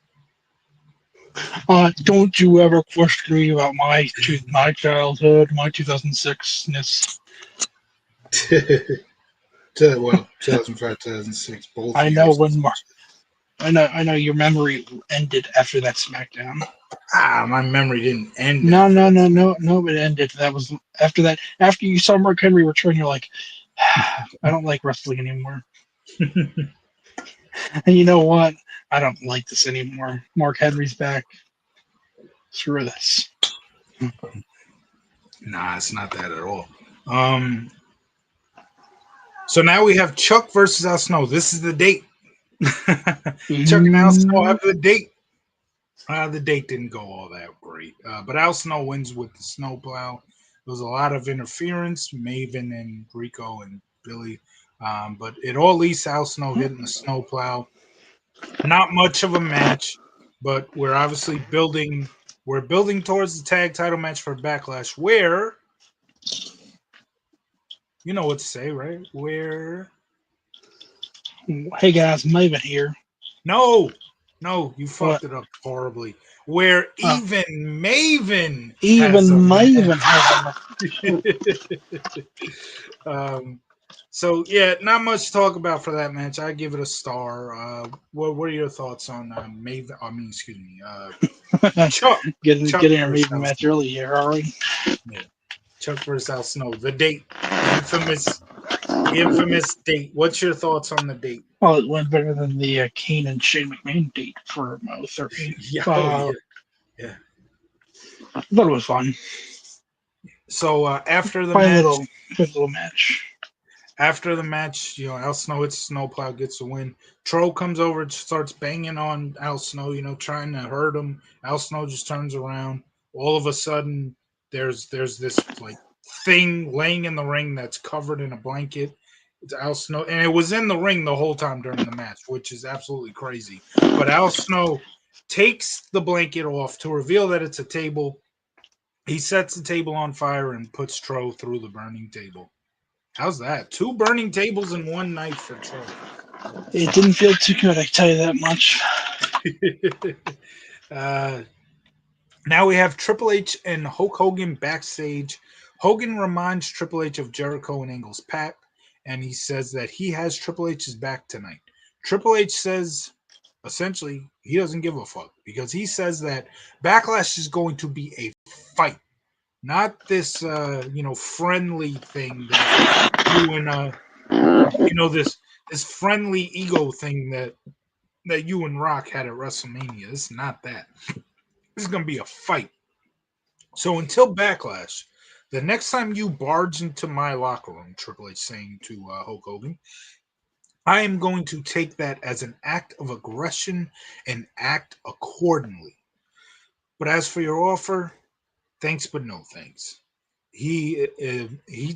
Don't you ever question me about my childhood, my 2006ness. Well, 2005, 2006, both I know years. when I know your memory ended after that SmackDown. My memory didn't end No, after no, that. no, no, no. It ended. That was after that. After you saw Mark Henry return, you're like, I don't like wrestling anymore. And you know what? I don't like this anymore. Mark Henry's back. Screw this. Nah, it's not that at all. Um, so now we have Chuck versus Al Snow. This is the date. Chuck and Al Snow Mm, have the date. The date didn't go all that great, but Al Snow wins with the snowplow. There was a lot of interference, Maven and Rico and Billy, but it all leads to Al Snow hitting the snowplow. Not much of a match, but we're obviously building. We're building towards the tag title match for Backlash, where you know what to say, right? Where hey guys, Maven here. no, no, you What? fucked it up horribly. Where Uh, even Maven even has a Maven match. has a. um, so yeah, not much to talk about for that match. I give it a star. What are your thoughts on Maven? I mean, excuse me, Chuck. Chuck Getting our versus Maven Al match Snow. early here, are we? Yeah, Chuck versus Al Snow. The date, the infamous date. What's your thoughts on the date? Well, it went better than the Kane and Shane McMahon date for 30. Yeah, oh yeah, yeah. I thought it was fun. So after the Fine match, little, good little match. Al Snow hits snowplow, gets the win. Troll comes over and starts banging on Al Snow, trying to hurt him. Al Snow just turns around. All of a sudden, there's this like thing laying in the ring that's covered in a blanket. It's Al Snow, and it was in the ring the whole time during the match, which is absolutely crazy. But Al Snow takes the blanket off to reveal that it's a table. He sets the table on fire and puts Tro through the burning table. How's that? Two burning tables in one night for Tro. It didn't feel too good, I tell you that much. uh, now we have Triple H and Hulk Hogan backstage. Hogan reminds Triple H of Jericho and Angle's pact, and he says that he has Triple H's back tonight. Triple H says essentially he doesn't give a fuck because he says that Backlash is going to be a fight, not this friendly thing that you and this friendly ego thing that you and Rock had at WrestleMania. It's not that. This is gonna be a fight. So until Backlash, the next time you barge into my locker room, Triple H saying to Hulk Hogan, I am going to take that as an act of aggression and act accordingly. But as for your offer, thanks but no thanks. He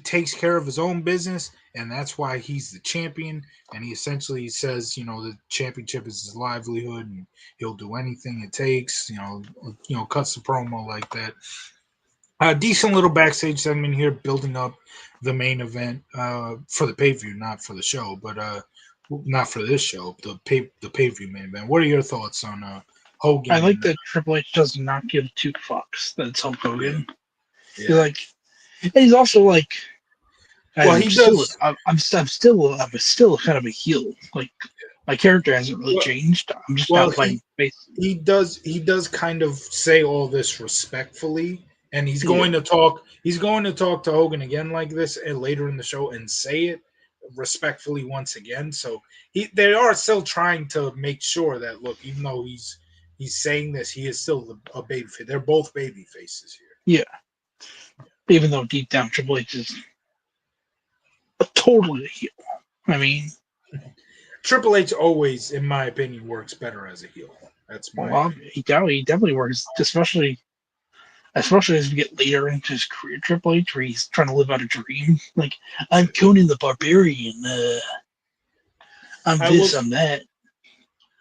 takes care of his own business, and that's why he's the champion. And he essentially says, the championship is his livelihood, and he'll do anything it takes. Cuts the promo like that. A decent little backstage segment here, building up the main event for the pay per view, not for the show, but not for this show. The pay per view main event. What are your thoughts on I Hogan like and that Triple H does not give two fucks that it's Hulk yeah, Hogan. He's yeah. like, and he's also like, Well, I'm he still, does. I'm still kind of a heel. Like my character hasn't really Well, changed. I'm just well, not he playing face. he does kind of say all this respectfully, and he's Yeah, going to talk. He's going to talk to Hogan again like this and later in the show and say it respectfully once again. So they are still trying to make sure that look, even though he's saying this, he is still a baby face. They're both baby faces here. yeah. Even though deep down Triple H is totally a heel. I mean, Triple H always, in my opinion, works better as a heel. That's my well, opinion. he definitely works, especially as we get later into his career. Triple H, where he's trying to live out a dream. Like I'm Conan the Barbarian. I'm I will this. I'm that.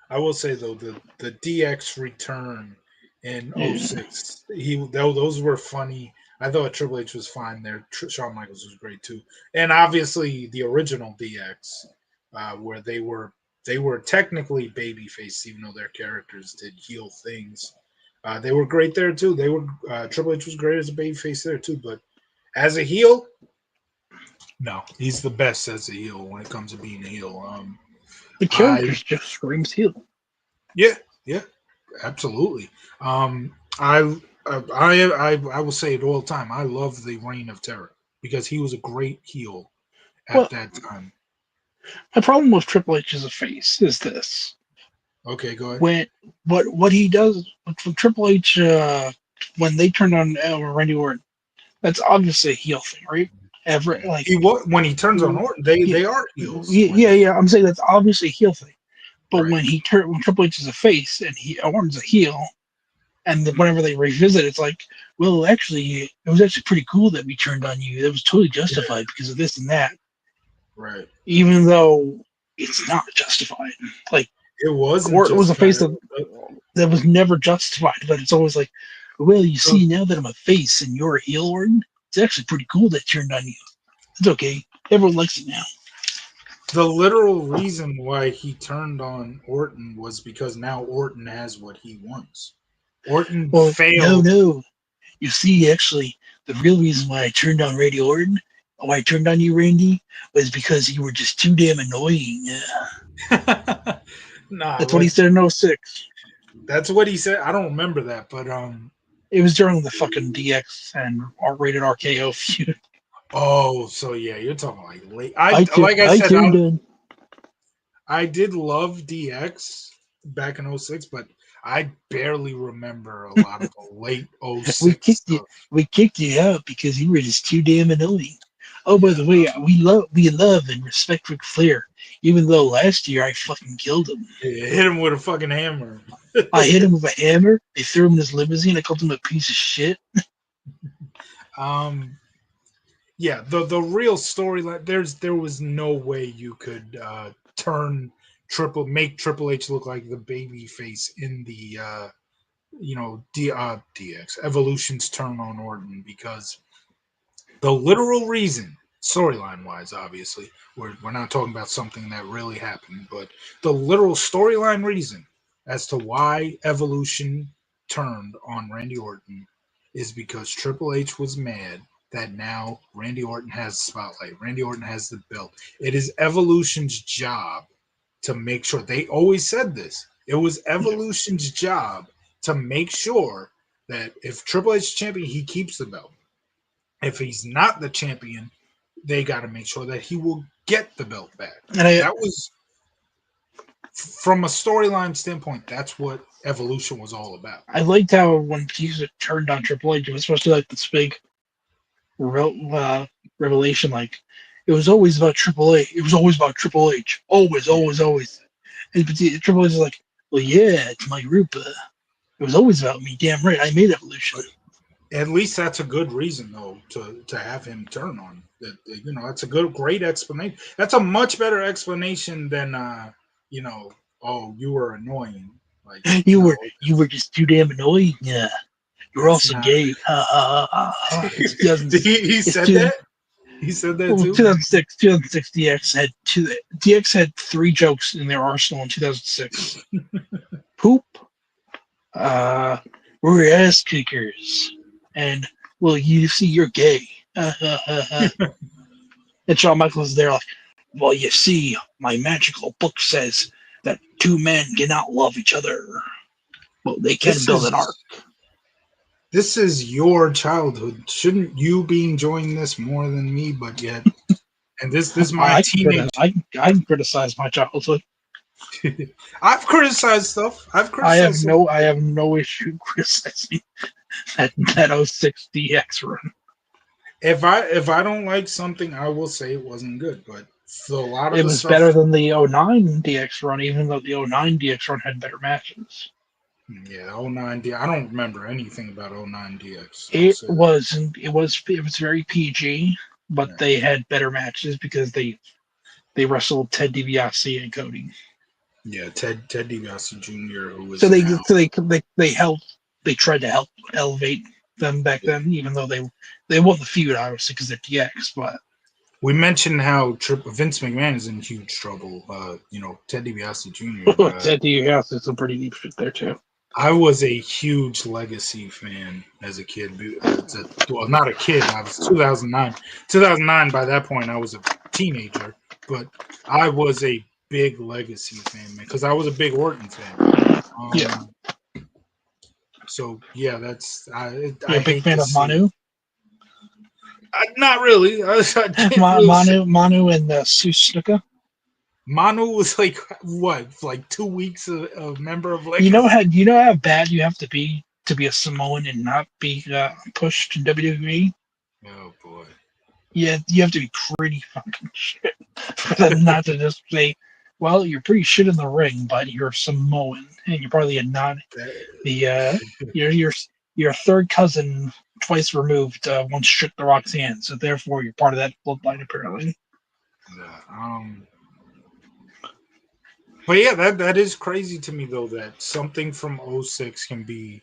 I will say though the DX return in Yeah. '06, those were funny. I thought Triple H was fine there. Shawn Michaels was great too, and obviously the original DX, where they were technically babyface, even though their characters did heel things. They were great there too. They were Triple H was great as a babyface there too, but as a heel, no, he's the best as a heel when it comes to being a heel. The I character just screams heel. Yeah, yeah, absolutely. I will say it all the time. I love the Reign of Terror because he was a great heel at Well, that time. my problem with Triple H as a face is this: Okay, go ahead. when what he does from Triple H, when they turned on Randy Orton, that's obviously a heel thing, right? Ever like, When he turns on Orton, they yeah, they are heels. yeah. I'm saying that's obviously a heel thing. But Right, when Triple H is a face and Orton's a heel, and then whenever they revisit, it's like, well, actually, it was actually pretty cool that we turned on you. That was totally yeah, justified because of this and that, right. even though it's not justified. Like It wasn't Orton was a justified. face that was never justified, but it's always like, well, you The, see, now that I'm a face and you're a heel, Orton, it's actually pretty cool that turned on you. It's okay. Everyone likes it now. the literal reason why he turned on Orton was because now Orton has what he wants. Orton Well, no, failed. no. You see, actually, the real reason why I turned on Randy Orton, why I turned on you, Randy, was because you were just too damn annoying. Nah, That's what he said in '06. that's what he said. I don't remember that, but It was during the fucking DX and R-rated RKO feud. oh, so yeah, you're talking like late. Like I I said, turned on. I did love DX back in '06, but I barely remember a lot of the late We '06 kicked you. stuff. We kicked you out because you were just too damn annoying. Oh, by Yeah, the way, we love and respect Ric Flair, even though last year I fucking killed him. yeah, hit him with a fucking hammer. I hit him with a hammer. They threw him in his limousine. I called him a piece of shit. um, yeah, the real storyline. There was no way you could make Triple H look like the baby face in the DX Evolution's turn on Orton because the literal reason, storyline wise, obviously, we're not talking about something that really happened, but the literal storyline reason as to why Evolution turned on Randy Orton is because Triple H was mad that now Randy Orton has the spotlight. Randy Orton has the belt. It is Evolution's job to make sure. They always said this. It was Yeah. Evolution's job to make sure that if Triple H is champion, he keeps the belt. If he's not the champion, they got to make sure that he will get the belt back. And I, That was from a storyline standpoint. That's what Evolution was all about. I liked how when Batista turned on Triple H, it was supposed to be like this big revelation, like, it was always about Triple H. It was always about Triple H. Always, Yeah. always, always. And Triple H is like, well, yeah, it's my group. It was always about me. Damn right, I made Evolution. But at least that's a good reason, though, to have him turn on. That that's a great explanation. That's a much better explanation than oh, you were annoying. Like no, You were just too damn annoying. Yeah, you're that's also not. gay. Ha ha ha ha. It's 2000. he It's said that. He said that well, too. 2006 DX had three jokes in their arsenal in 2006. Poop. Uh, we're ass kickers, and well, you see, you're gay. And Shawn Michaels is there like, well, you see, my magical book says that two men cannot love each other. Well, they can This build an arc. is your childhood. Shouldn't you be enjoying this more than me? But yet, and this is my teenage. I can criticize my childhood. I've criticized stuff. I've criticized stuff. I have no issue criticizing that '06 DX run. If I don't like something, I will say it wasn't good. But for a lot of It the was stuff, better than the '09 DX run, even though the '09 DX run had better matches. yeah, oh 09 D. I don't remember anything about oh 09 DX. I'll It say that. wasn't. It was very PG, but Yeah, they had better matches because they wrestled Ted DiBiase and Cody. yeah, Ted DiBiase Jr., who So is now. they helped. They tried to help elevate them back Yeah. then, even though they won the feud obviously because they're DX. But We mentioned how Vince McMahon is in huge trouble. Ted DiBiase Jr. Ted DiBiase is some pretty deep shit there too. I was a huge Legacy fan as a kid. Well, not a kid. I was 2009. 2009. By that point, I was a teenager, but I was a big Legacy fan, man, because I was a big Orton fan. Yeah, So yeah, that's you're I a big hate fan to of see it. Manu. Not really. I can't really say. Manu and Sustuka. Manu was like what, like 2 weeks a member of You know how bad you have to be a Samoan and not be pushed in WWE. Oh boy. Yeah, you have to be pretty fucking shit for them not to just say, "Well, you're pretty shit in the ring, but you're Samoan and you're probably a not the you're your third cousin twice removed once shook the Rock's hand, so therefore you're part of that bloodline apparently." Yeah. But yeah, that is crazy to me though that something from '06 can be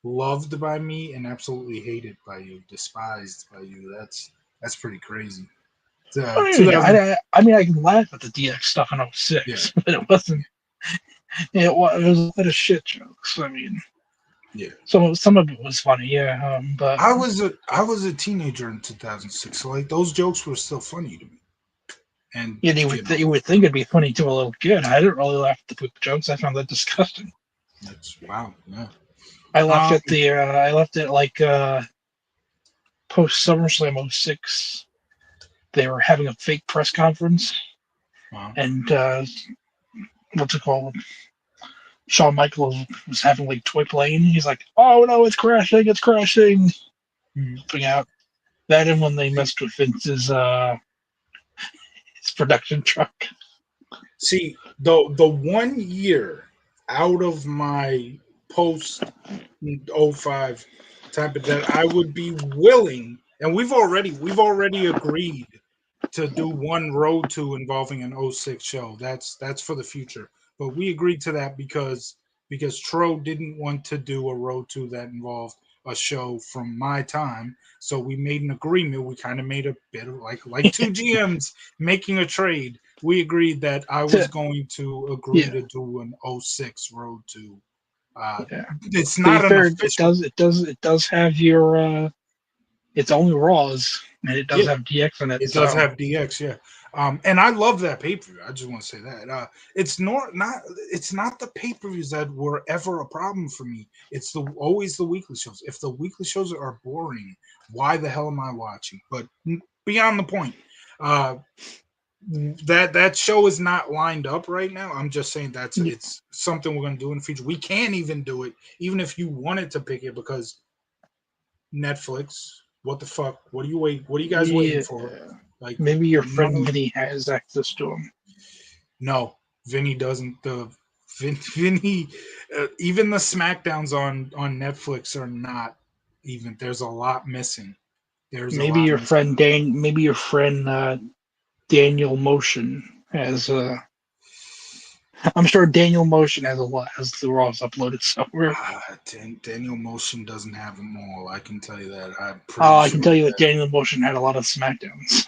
loved by me and absolutely hated by you, despised by you. That's pretty crazy. I mean, 2000. I mean, I can laugh at the DX stuff in Yeah. '06, but it wasn't. It was a lot of shit jokes. I mean, Yeah. some of it was funny, yeah. But I was a teenager in 2006, so like those jokes were still funny to me. And yeah, you would think it'd be funny to a little kid. I didn't really laugh at the poop jokes. I found that disgusting. that's wow. Yeah. I left it like post SummerSlam '06. They were having a fake press conference, Wow. and what's it called? Shawn Michaels was having like toy plane. He's like, "Oh no, it's crashing! It's crashing!" Mhm. Flipping out. That and when they messed with Vince's his production truck. See, the 1 year out of my post '05 type of that I would be willing, and we've already agreed to do one road to involving an '06 show. That's for the future. But we agreed to that because Tro didn't want to do a road to that involved a show from my time. So we made an agreement. We kind of made a bit of like two GMs making a trade. We agreed that I was going to agree Yeah, to do an '06 road to. Uh, yeah. it's To be not an fair, official. it does have your it's only Raws and it does Yeah, have DX in it. it does So have DX, yeah. And I love that pay per view. I just want to say that it's not the pay per views that were ever a problem for me. It's always the weekly shows. If the weekly shows are boring, why the hell am I watching? But beyond the point, uh, that show is not lined up right now. I'm just saying it's something we're going to do in the future. We can't even do it, even if you wanted to pick it, because Netflix. What the fuck? What are you guys waiting yeah, for? Like Maybe your none friend of Vinny has access to them. no, Vinny doesn't. Vinny, even the Smackdowns on Netflix are not even. There's a lot missing. There's a Maybe lot your missing. friend Daniel Motion has. I'm sure Daniel Motion has a lot has the Raws uploaded somewhere. Daniel Motion doesn't have them all. I can tell you that. I'm Oh, pretty I can sure tell you that that. Daniel Motion had a lot of Smackdowns.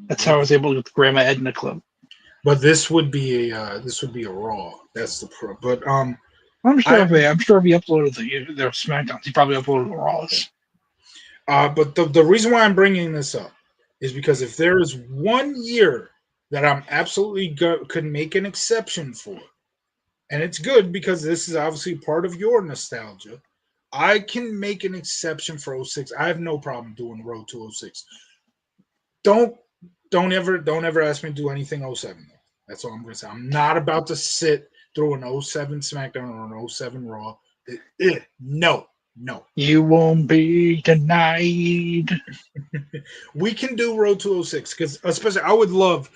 That's how I Yep. was able to get the Grandma Edna clip. But this would be a Raw. That's the pro. But I I'm sure if he uploaded their Smackdowns, he probably uploaded the Raws. but the reason why I'm bringing this up is because if there is one year that I'm absolutely could make an exception for, and it's good because this is obviously part of your nostalgia. I can make an exception for '06. I have no problem doing Road to '06. Don't don't ever ask me to do anything '07. That's all I'm going to say. I'm not about to sit through an '07 SmackDown or an '07 Raw. No, no. You won't be denied. We can do Road to '06 because especially I would love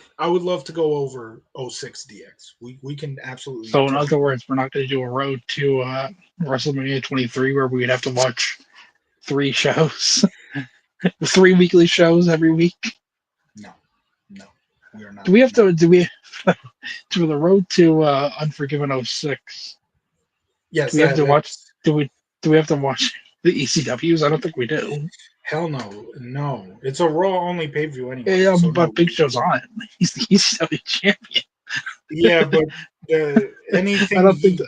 to go over '06 DX. We can absolutely So, in talk. other words, we're not going to do a road to WrestleMania 23 where we'd have to watch 3 shows, 3 weekly shows every week. No, no, we are Do not. we have No. to? Do we to the road to Unforgiven '06? Yes, Do we have to watch? that's Do we have to watch the ECWs? I don't think we do. hell no, no. It's a Raw only pay per view anyway, Yeah, so no. but Big Show's on it. He's the ECW champion. Yeah, but I anything don't think he, that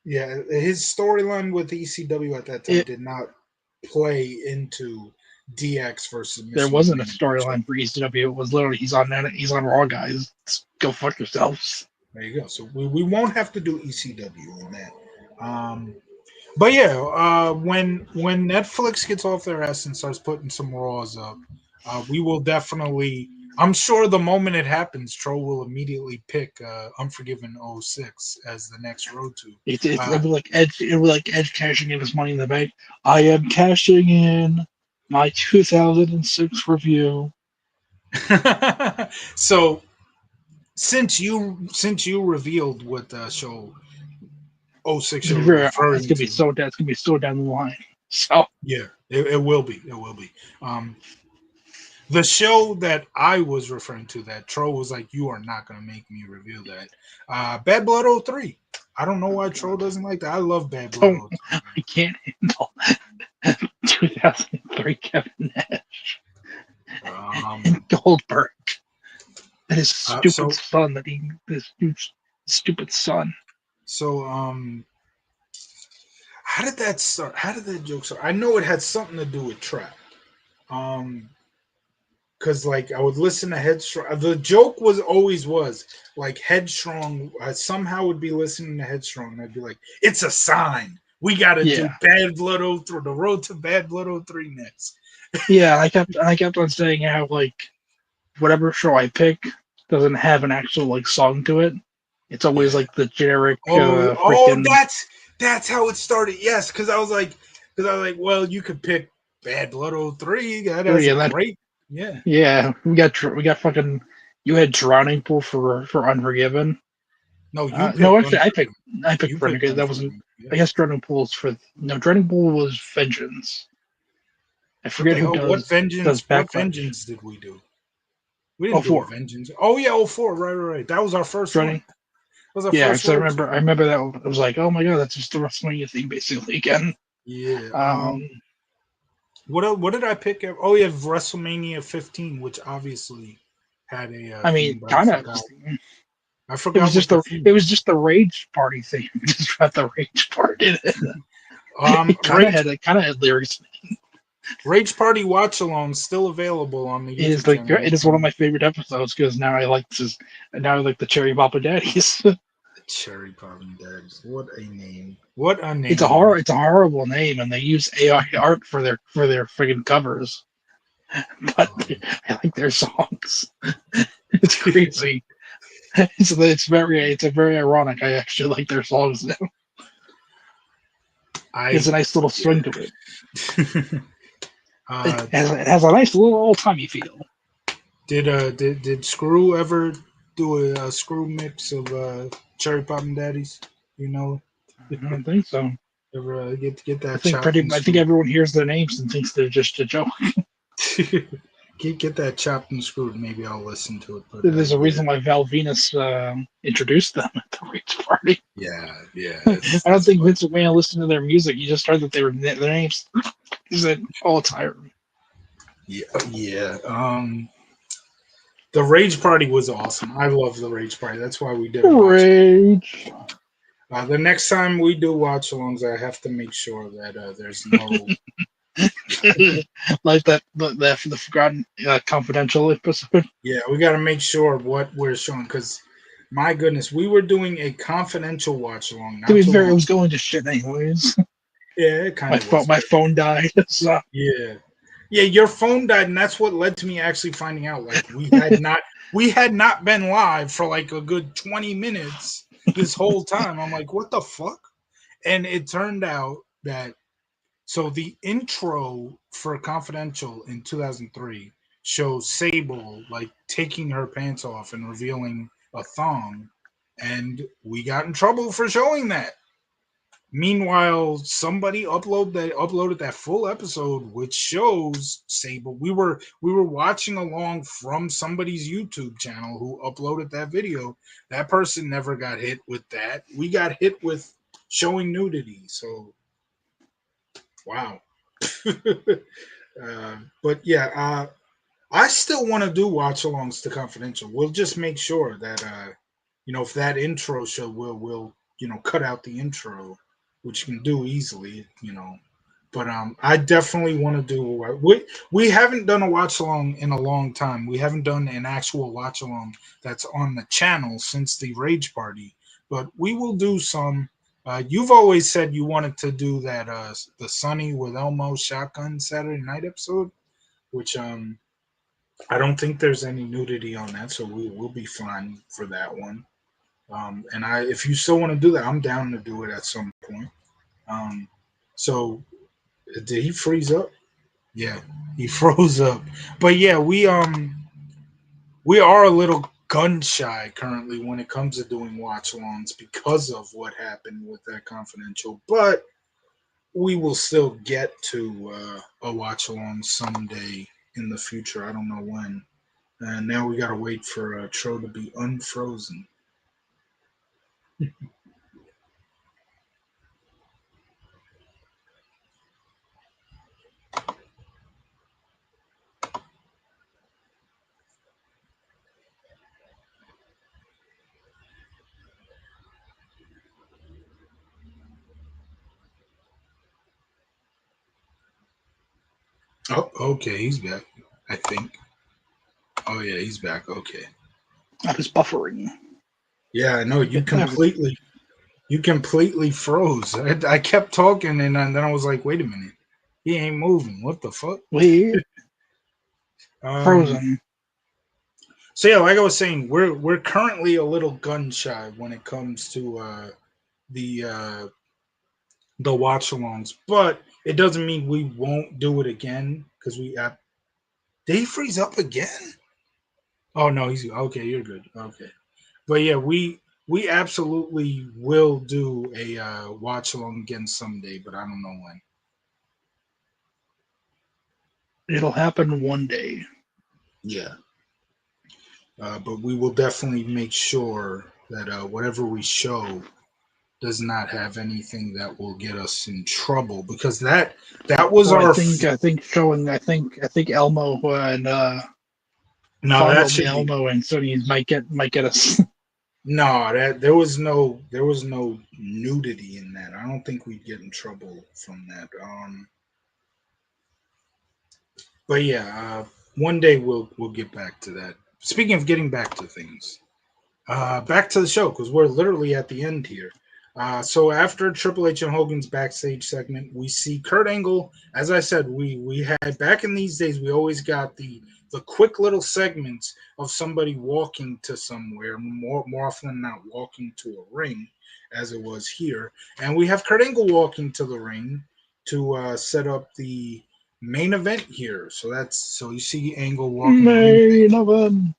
yeah, his storyline with ECW at that time it, did not play into DX versus there Mr. wasn't a McMahon matchup. storyline for ECW. It was literally he's on Raw, guys. Go fuck yourselves. There you go. So we won't have to do ECW on that. But yeah, when Netflix gets off their ass and starts putting some Raws up, we will definitely. I'm sure the moment it happens, Troll will immediately pick Unforgiven '06 as the next road to. It'll Uh, be like Edge. It'll be like Edge cashing in his Money in the Bank. I am cashing in my 2006 review. so since you revealed what the show '06 To be you're fair, it's referring gonna be to, so that's gonna be so down the line. So yeah, it will be. It will be. The show that I was referring to, that Tro was like, "You are not going to make me reveal that." Bad Blood '03. I don't know oh why my Tro god, doesn't like that. I love Bad Blood don't '03. I can't handle 2003 Kevin Nash and Um, Goldberg and his stupid so son this stupid son. so how did that start? How did that joke start? I know it had something to do with trap. Um, because like I would listen to Headstrong. The joke was like Headstrong. I somehow would be listening to Headstrong, and I'd be like, "It's a sign. We got to do Yeah, Bad Blood '03, the road to Bad Blood '03 next." yeah. I kept on saying how like whatever show I pick doesn't have an actual like song to it. It's always Yeah. like the generic Oh, freaking that's how it started. Yes, because I was like, well, you could pick Bad Blood '03. That has three a and that. great, yeah. Yeah, we got fucking. You had Drowning Pool for Unforgiven. No, you No, picked actually, Unforgiven. I picked You picked Renegade. That wasn't. Unforgiven. I Yeah. guess Drowning Pool's for no. Drowning Pool was Vengeance. I What forget the who hell? What does vengeance? What Backlash. vengeance did we do? We Oh, didn't do a four vengeance. Oh yeah, '04. Right, right, right. That was our first one. Drowning. That was our Yeah, first because I road remember. to. I remember that. I was like, oh my god, that's just the WrestleMania theme basically again. Yeah. Um, What did I pick? Oh yeah, WrestleMania 15, which obviously had a I mean, theme, but I kind of. forgot. I It was forgot what just the the. theme It was was. just the Rage Party theme. Just got the Rage Part in it. It kind of Rage had. It kind of had lyrics. Rage Party Watch Along still available on the It is YouTube like channel. it is one of my favorite episodes because now I like the Cherry Papa Daddies. Cherry Poppin' Dads. What a name! What a It's a name! it's a horrible name, and they use AI art for their friggin' covers. But Um, I like their songs. It's crazy. It's a very ironic. I actually like their songs now. There's a I nice little swing to it. yeah. It has a nice little old timey feel. Did Screw ever do a Screw mix of Cherry Poppin' Daddies? You know, I don't think so. ever get that chopped and I think screwed? everyone hears their names and thinks they're just a joke. Get that chopped and screwed. Maybe I'll listen to it. But There's a yeah, reason why Val Venus introduced them at the Rage Party. yeah, I don't that's think fun. Vince McMahon listened to their music. He just heard that they were their names. He said, "Oh, it's Hiram." Yeah. The Rage Party was awesome. I love the Rage Party. That's why we did a watch. Rage. The next time we do watch alongs, I have to make sure that there's no. Like that for the forgotten confidential episode. Yeah, we got to make sure what we're showing because, my goodness, we were doing a confidential watch along To not be too fair, it long. was going to shit anyways. Yeah, it kind of was. My phone died. So Yeah, yeah, your phone died, and that's what led to me actually finding out. Like we had not been live for like a good 20 minutes this whole time. I'm like, what the fuck? And it turned out that so the intro for Confidential in 2003 shows Sable like taking her pants off and revealing a thong, and we got in trouble for showing that. Meanwhile, somebody uploaded that full episode, which shows Sable. We were watching along from somebody's YouTube channel who uploaded that video. That person never got hit with that. We got hit with showing nudity. So wow. But yeah, I still want to do watch alongs to Confidential. We'll just make sure that if that intro show will cut out the intro, which you can do easily. But I definitely want to do. We haven't done a watch along in a long time. We haven't done an actual watch along that's on the channel since the Rage Party. But we will do some. You've always said you wanted to do that the Sunny with Elmo shotgun Saturday night episode, which I don't think there's any nudity on that, so we will be fine for that one. And if you still want to do that, I'm down to do it at some point. Um, so did he freeze up? Yeah, he froze up. But yeah, we are a little gun shy currently when it comes to doing watch alongs because of what happened with that confidential. But we will still get to a watch along someday in the future. I don't know when. And now we gotta wait for Tro to be unfrozen. Oh, okay, he's back. I think. Oh yeah, he's back. Okay. I was buffering. Yeah, I know you There we go. completely froze. I kept talking and then I was like, wait a minute, he ain't moving. What the fuck? Weird. Um. Frozen. So yeah, like I was saying, we're currently a little gun shy when it comes to the uh, the watch alongs, but it doesn't mean we won't do it again because did he freeze up again? Oh no, he's okay. You're good. Okay, but yeah, we absolutely will do a watch along again someday, but I don't know when. It'll happen one day. Yeah, but we will definitely make sure that whatever we show does not have anything that will get us in trouble because that was Well, our I think showing I think Elmo and no, that fondling should be Elmo and Sony's might get us. no, that there was no nudity in that. I don't think we'd get in trouble from that. But yeah, one day we'll get back to that. Speaking of getting back to things, back to the show because we're literally at the end here. So after Triple H and Hogan's backstage segment, we see Kurt Angle. As I said, we had back in these days, we always got the quick little segments of somebody walking to somewhere, more often than not walking to a ring, as it was here. And we have Kurt Angle walking to the ring to set up main event here. So you see Angle walking to Main ringside. event.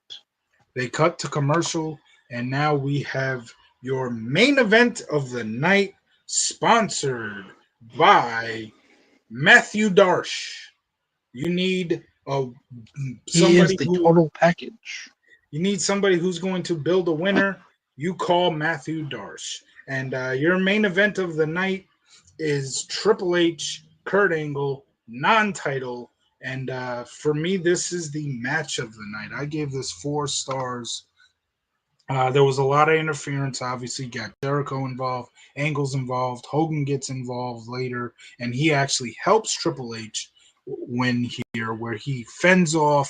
They cut to commercial, and now we have your main event of the night, sponsored by Matthew Darsh. You need a He is somebody the who total package. you need somebody who's going to build a winner. You call Matthew Darsh, and your main event of the night is Triple H, Kurt Angle, non-title, and for me, this is the match of the night. I gave this 4 stars. There was a lot of interference. Obviously, got Jericho involved, Angle's involved, Hogan gets involved later, and he actually helps Triple H win here, where he fends off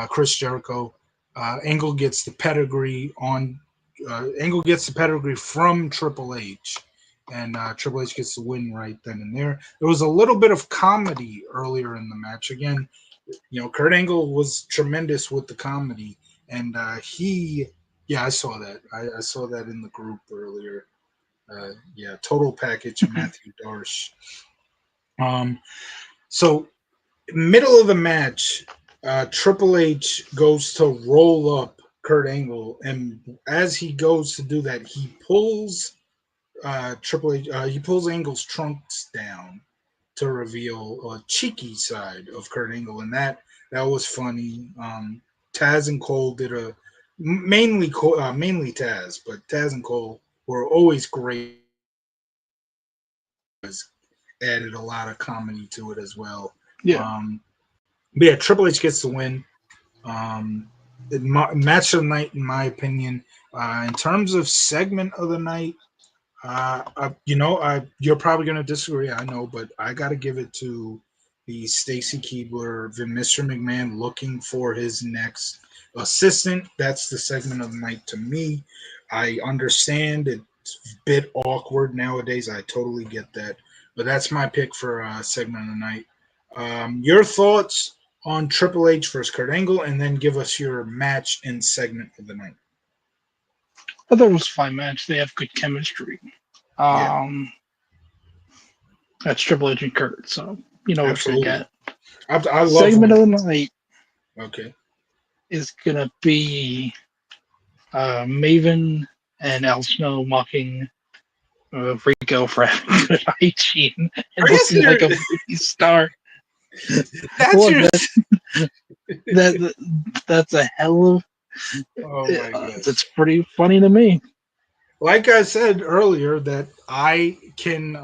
Chris Jericho. Angle gets the pedigree on. Angle gets the pedigree from Triple H, and Triple H gets the win right then and there. There was a little bit of comedy earlier in the match. Again, Kurt Angle was tremendous with the comedy, and yeah, I saw that. I saw that in the group earlier. Yeah, total package, Matthew Darsh. Um, so middle of the match, Triple H goes to roll up Kurt Angle, and as he goes to do that, he pulls Triple H. He pulls Angle's trunks down to reveal a cheeky side of Kurt Angle, and that was funny. Taz and Cole did mainly Taz, but Taz and Cole were always great. Added a lot of comedy to it as well. Yeah. But yeah, Triple H gets the win. Match of the night, in my opinion. In terms of segment of the night, you're probably going to disagree, I know, but I got to give it to the Stacy Keibler, the Mr. McMahon looking for his next assistant. That's the segment of the night to me. I understand it's a bit awkward nowadays. I totally get that. But that's my pick for segment of the night. Your thoughts on Triple H versus Kurt Angle, and then give us your match and segment of the night. I thought it was a fine match. They have good chemistry. Yeah, Um, that's Triple H and Kurt, so you know what you're gonna absolutely. get. I love Segment when. of the night Okay. is gonna be Maven and El Snow mocking Rico for having good hygiene and Are you looking like a serious? movie star. That's Look, your. that that's a hell of. Oh my It's gosh! pretty funny to me. Like I said earlier, that I can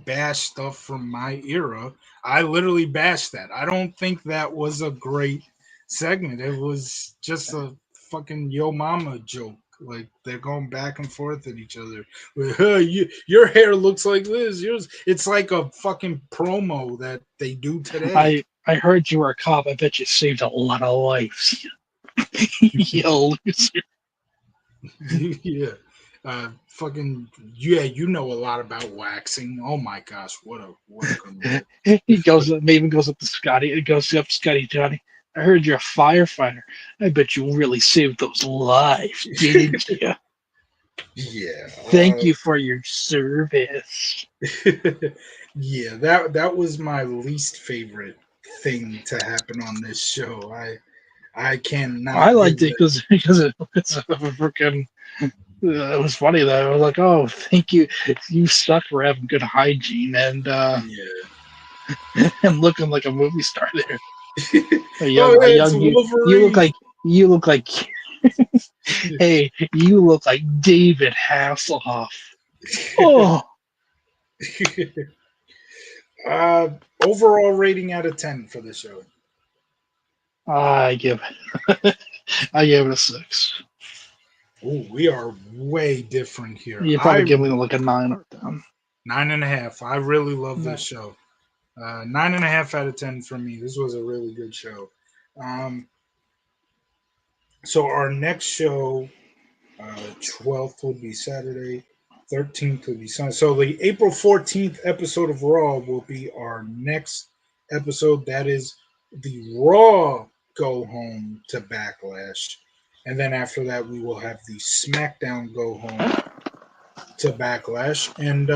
bash stuff from my era. I literally bashed that. I don't think that was a great segment. It was just a fucking yo mama joke. Like they're going back and forth at each other. Your hair looks like this. Yours. It's like a fucking promo that they do today. I heard you were a cop. I bet you saved a lot of lives. You loser. Yeah. Fucking yeah, you know a lot about waxing. Oh my gosh, what a criminal. Maven goes up to Scotty. It goes up to Scotty Johnny. I heard you're a firefighter. I bet you really saved those lives, didn't you? Yeah. Thank you for your service. Yeah, that was my least favorite thing to happen on this show. I I cannot give liked it that. because it was a freaking. It was funny though. I was like, "Oh, thank you. You suck for having good hygiene and Yeah. and looking like a movie star there. Oh A yeah, it's young you. You look Wolverine. like you look like. Hey, you look like David Hasselhoff. Oh, uh Overall rating out of 10 for the show. I give I gave it a 6. Oh, we are way different here. You probably I give me like a 9 or 10. 9.5. I really love this No. show. 9.5 out of 10 for me. This was a really good show. Um, so our next show, 12th would be Saturday, 13th would be Sunday. So the April 14th episode of Raw will be our next episode. That is the Raw go home to Backlash. And then after that, we will have the SmackDown go home to Backlash. And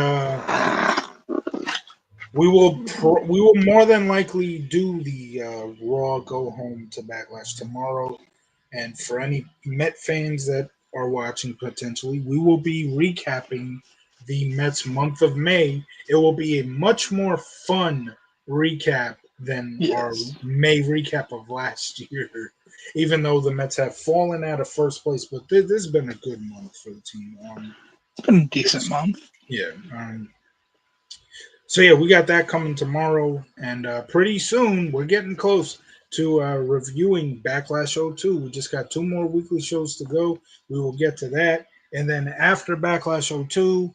we will more than likely do the Raw go home to Backlash tomorrow, and for any Met fans that are watching potentially, we will be recapping the Mets month of May. It will be a much more fun recap than our Yes. May recap of last year. Even though the Mets have fallen out of first place, but this has been a good month for the team. It's been a decent month. Yeah. So yeah, we got that coming tomorrow, and pretty soon we're getting close to reviewing Backlash '02. We just got two more weekly shows to go. We will get to that, and then after Backlash '02,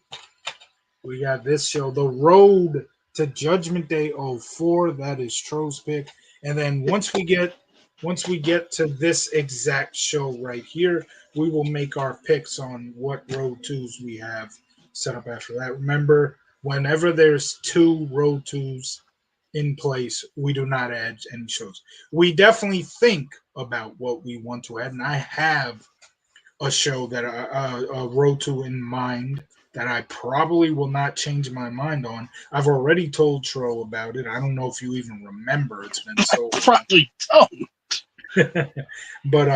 we got this show, The Road to Judgment Day '04. That is Tro's pick, and then once we get to this exact show right here, we will make our picks on what road twos we have set up after that. Remember, whenever there's two road twos in place, we do not add any shows. We definitely think about what we want to add, and I have a show that a road to in mind that I probably will not change my mind on. I've already told Tro about it. I don't know if you even remember. It's been so long. Probably don't. But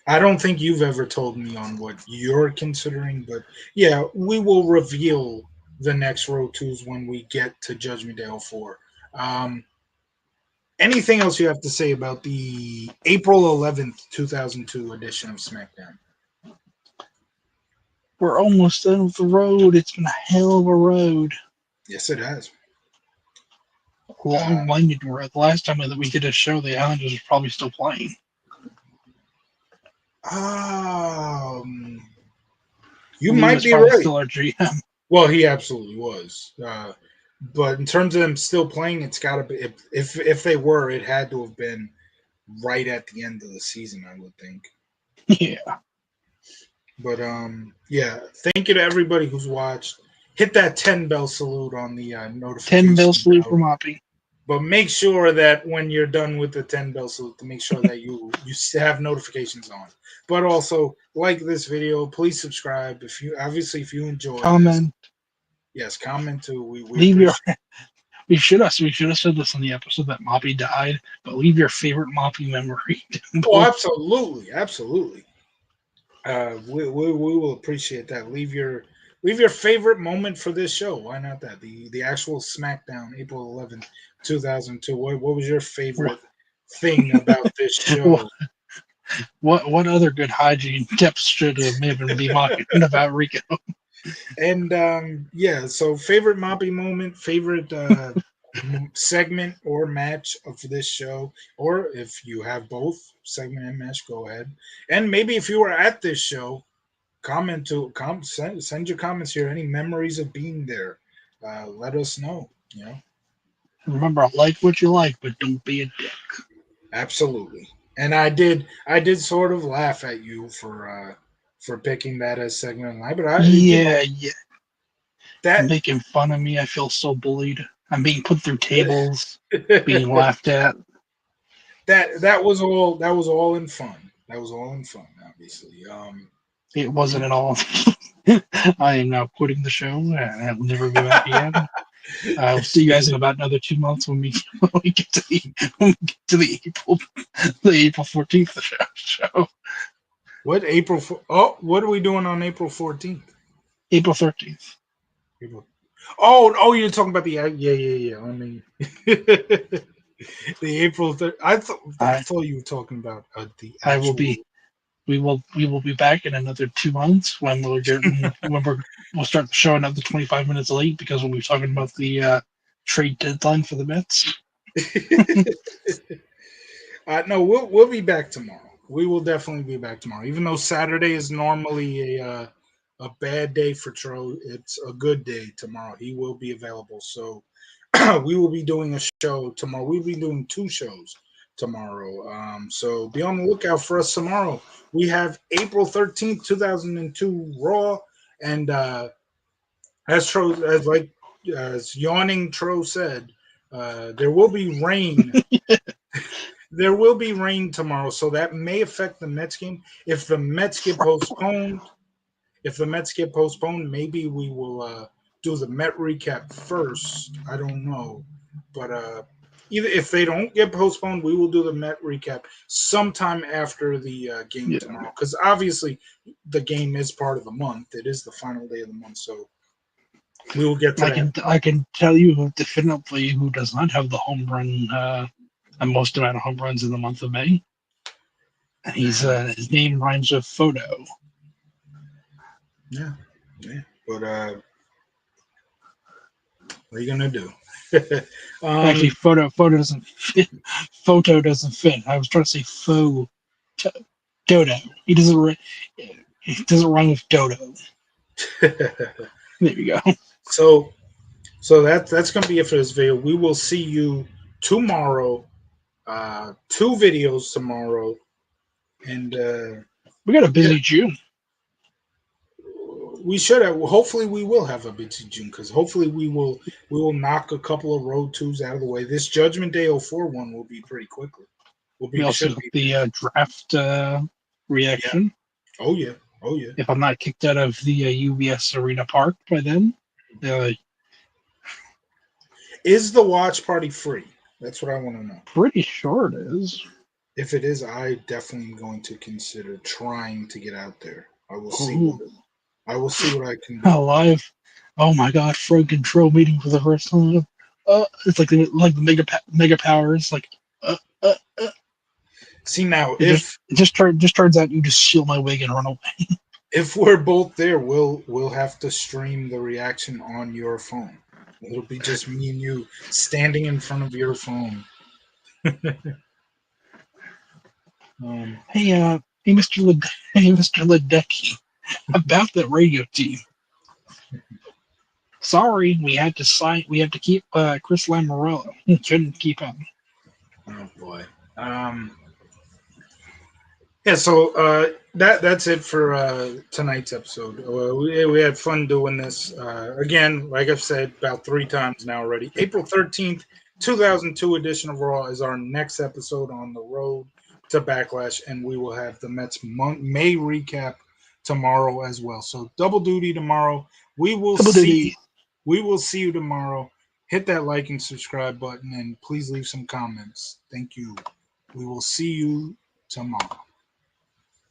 I don't think you've ever told me on what you're considering. But yeah, we will reveal the next road twos when we get to Judgment Day 04. Um, Anything else you have to say about the April 11th, 2002 edition of SmackDown? We're almost done with the road. It's been a hell of a road. Yes, it has. A long, winding road. The last time that we did a show, the Islanders was probably still playing. You Lee might was be probably right. still our GM. Well, he absolutely was. But in terms of them still playing, it's got to be. If they were, it had to have been right at the end of the season, I would think. Yeah. But yeah, thank you to everybody who's watched. Hit that 10 bell salute on the 10 bell notification salute bell. for Moppy. But make sure that when you're done with the 10 bell salute, to make sure that you have notifications on. But also like this video, please subscribe if you enjoy this. Comment. Yes, comment too. We Leave your. appreciate. We should have said this in the episode that Moppy died, but leave your favorite Moppy memory down Oh, below. absolutely, absolutely. We will appreciate that. Leave your favorite moment for this show. Why not that? The actual SmackDown, April 11th, 2002. What was your favorite thing about this show? What other good hygiene tips should have maybe be mocking about Rico? And yeah, so favorite Moppy moment, favorite segment or match of this show, or if you have both segment and match, go ahead. And maybe if you were at this show, send your comments here. Any memories of being there? Let us know. You know, Remember, like what you like, but don't be a dick. absolutely. And I did sort of laugh at you for picking that as segment line, but Yeah, yeah. that Making fun of me. I feel so bullied. I'm being put through tables, being laughed at. that was all in fun. That was all in fun, obviously. It wasn't at all. I am now quitting the show, and I will never be back again. I'll see you guys in about another 2 months when we get to the April 14th show. What April? Oh, what are we doing on April 14th? April 13th. April. Oh, you're talking about the yeah. I mean, the April. I thought you were talking about the I will actual. be. We will be back in another 2 months when we'll start the show another 25 minutes late because we'll be talking about the trade deadline for the Mets. No, we'll be back tomorrow. We will definitely be back tomorrow. Even though Saturday is normally a bad day for Tro, it's a good day tomorrow. He will be available. So we will be doing a show tomorrow. We'll be doing two shows tomorrow. So be on the lookout for us tomorrow. We have April 13th, 2002 Raw, and as yawning Tro said, there will be rain. There will be rain tomorrow, so that may affect the Mets game. If the Mets get postponed, maybe we will do the Met recap first. I don't know, but either if they don't get postponed, we will do the Met recap sometime after the game Yeah. tomorrow. Because obviously, the game is part of the month. It is the final day of the month, so we will get to that. I can tell you definitively who does not have the home run, the most amount of home runs in the month of May. His name rhymes with photo. Yeah, yeah. But what are you gonna do? Actually, um, photo doesn't fit. Photo doesn't fit. I was trying to say faux dodo. He doesn't rhyme with dodo. There you go. so so that's gonna be it for this video. We will see you tomorrow. Two videos tomorrow, and We got a yeah, busy June. we should have. Hopefully, we will have a busy June because hopefully we will knock a couple of road twos out of the way. This Judgment Day 04 one will be pretty quickly. Will We be also should got be. the draft Yeah. reaction. Oh yeah. Oh yeah. If I'm not kicked out of the UBS Arena Park by then, uh, Is the watch party free? That's what I want to know. pretty sure it is. If it is, I definitely am going to consider trying to get out there. I will see what Ooh, I will see what I can do. live. Oh my god, Frog Control meeting for the first time. It's like the mega powers. Like, uh, uh, uh. See now, It just turns out you just steal my wig and run away. if we're both there, we'll have to stream the reaction on your phone. It'll be just me and you standing in front of your phone. Um, Hey, hey, Mr. Ledecky, about that radio team. Sorry, we had to keep Chris Lamorello. Couldn't keep him. oh boy. Yeah, so that's it for tonight's episode. We had fun doing this. Again, like I've said about three times now already. April 13th, 2002 edition of Raw is our next episode on the road to Backlash, and we will have the Mets May recap tomorrow as well. So double duty tomorrow. We will Double see. duty. We will see you tomorrow. Hit that like and subscribe button, and please leave some comments. Thank you. We will see you tomorrow.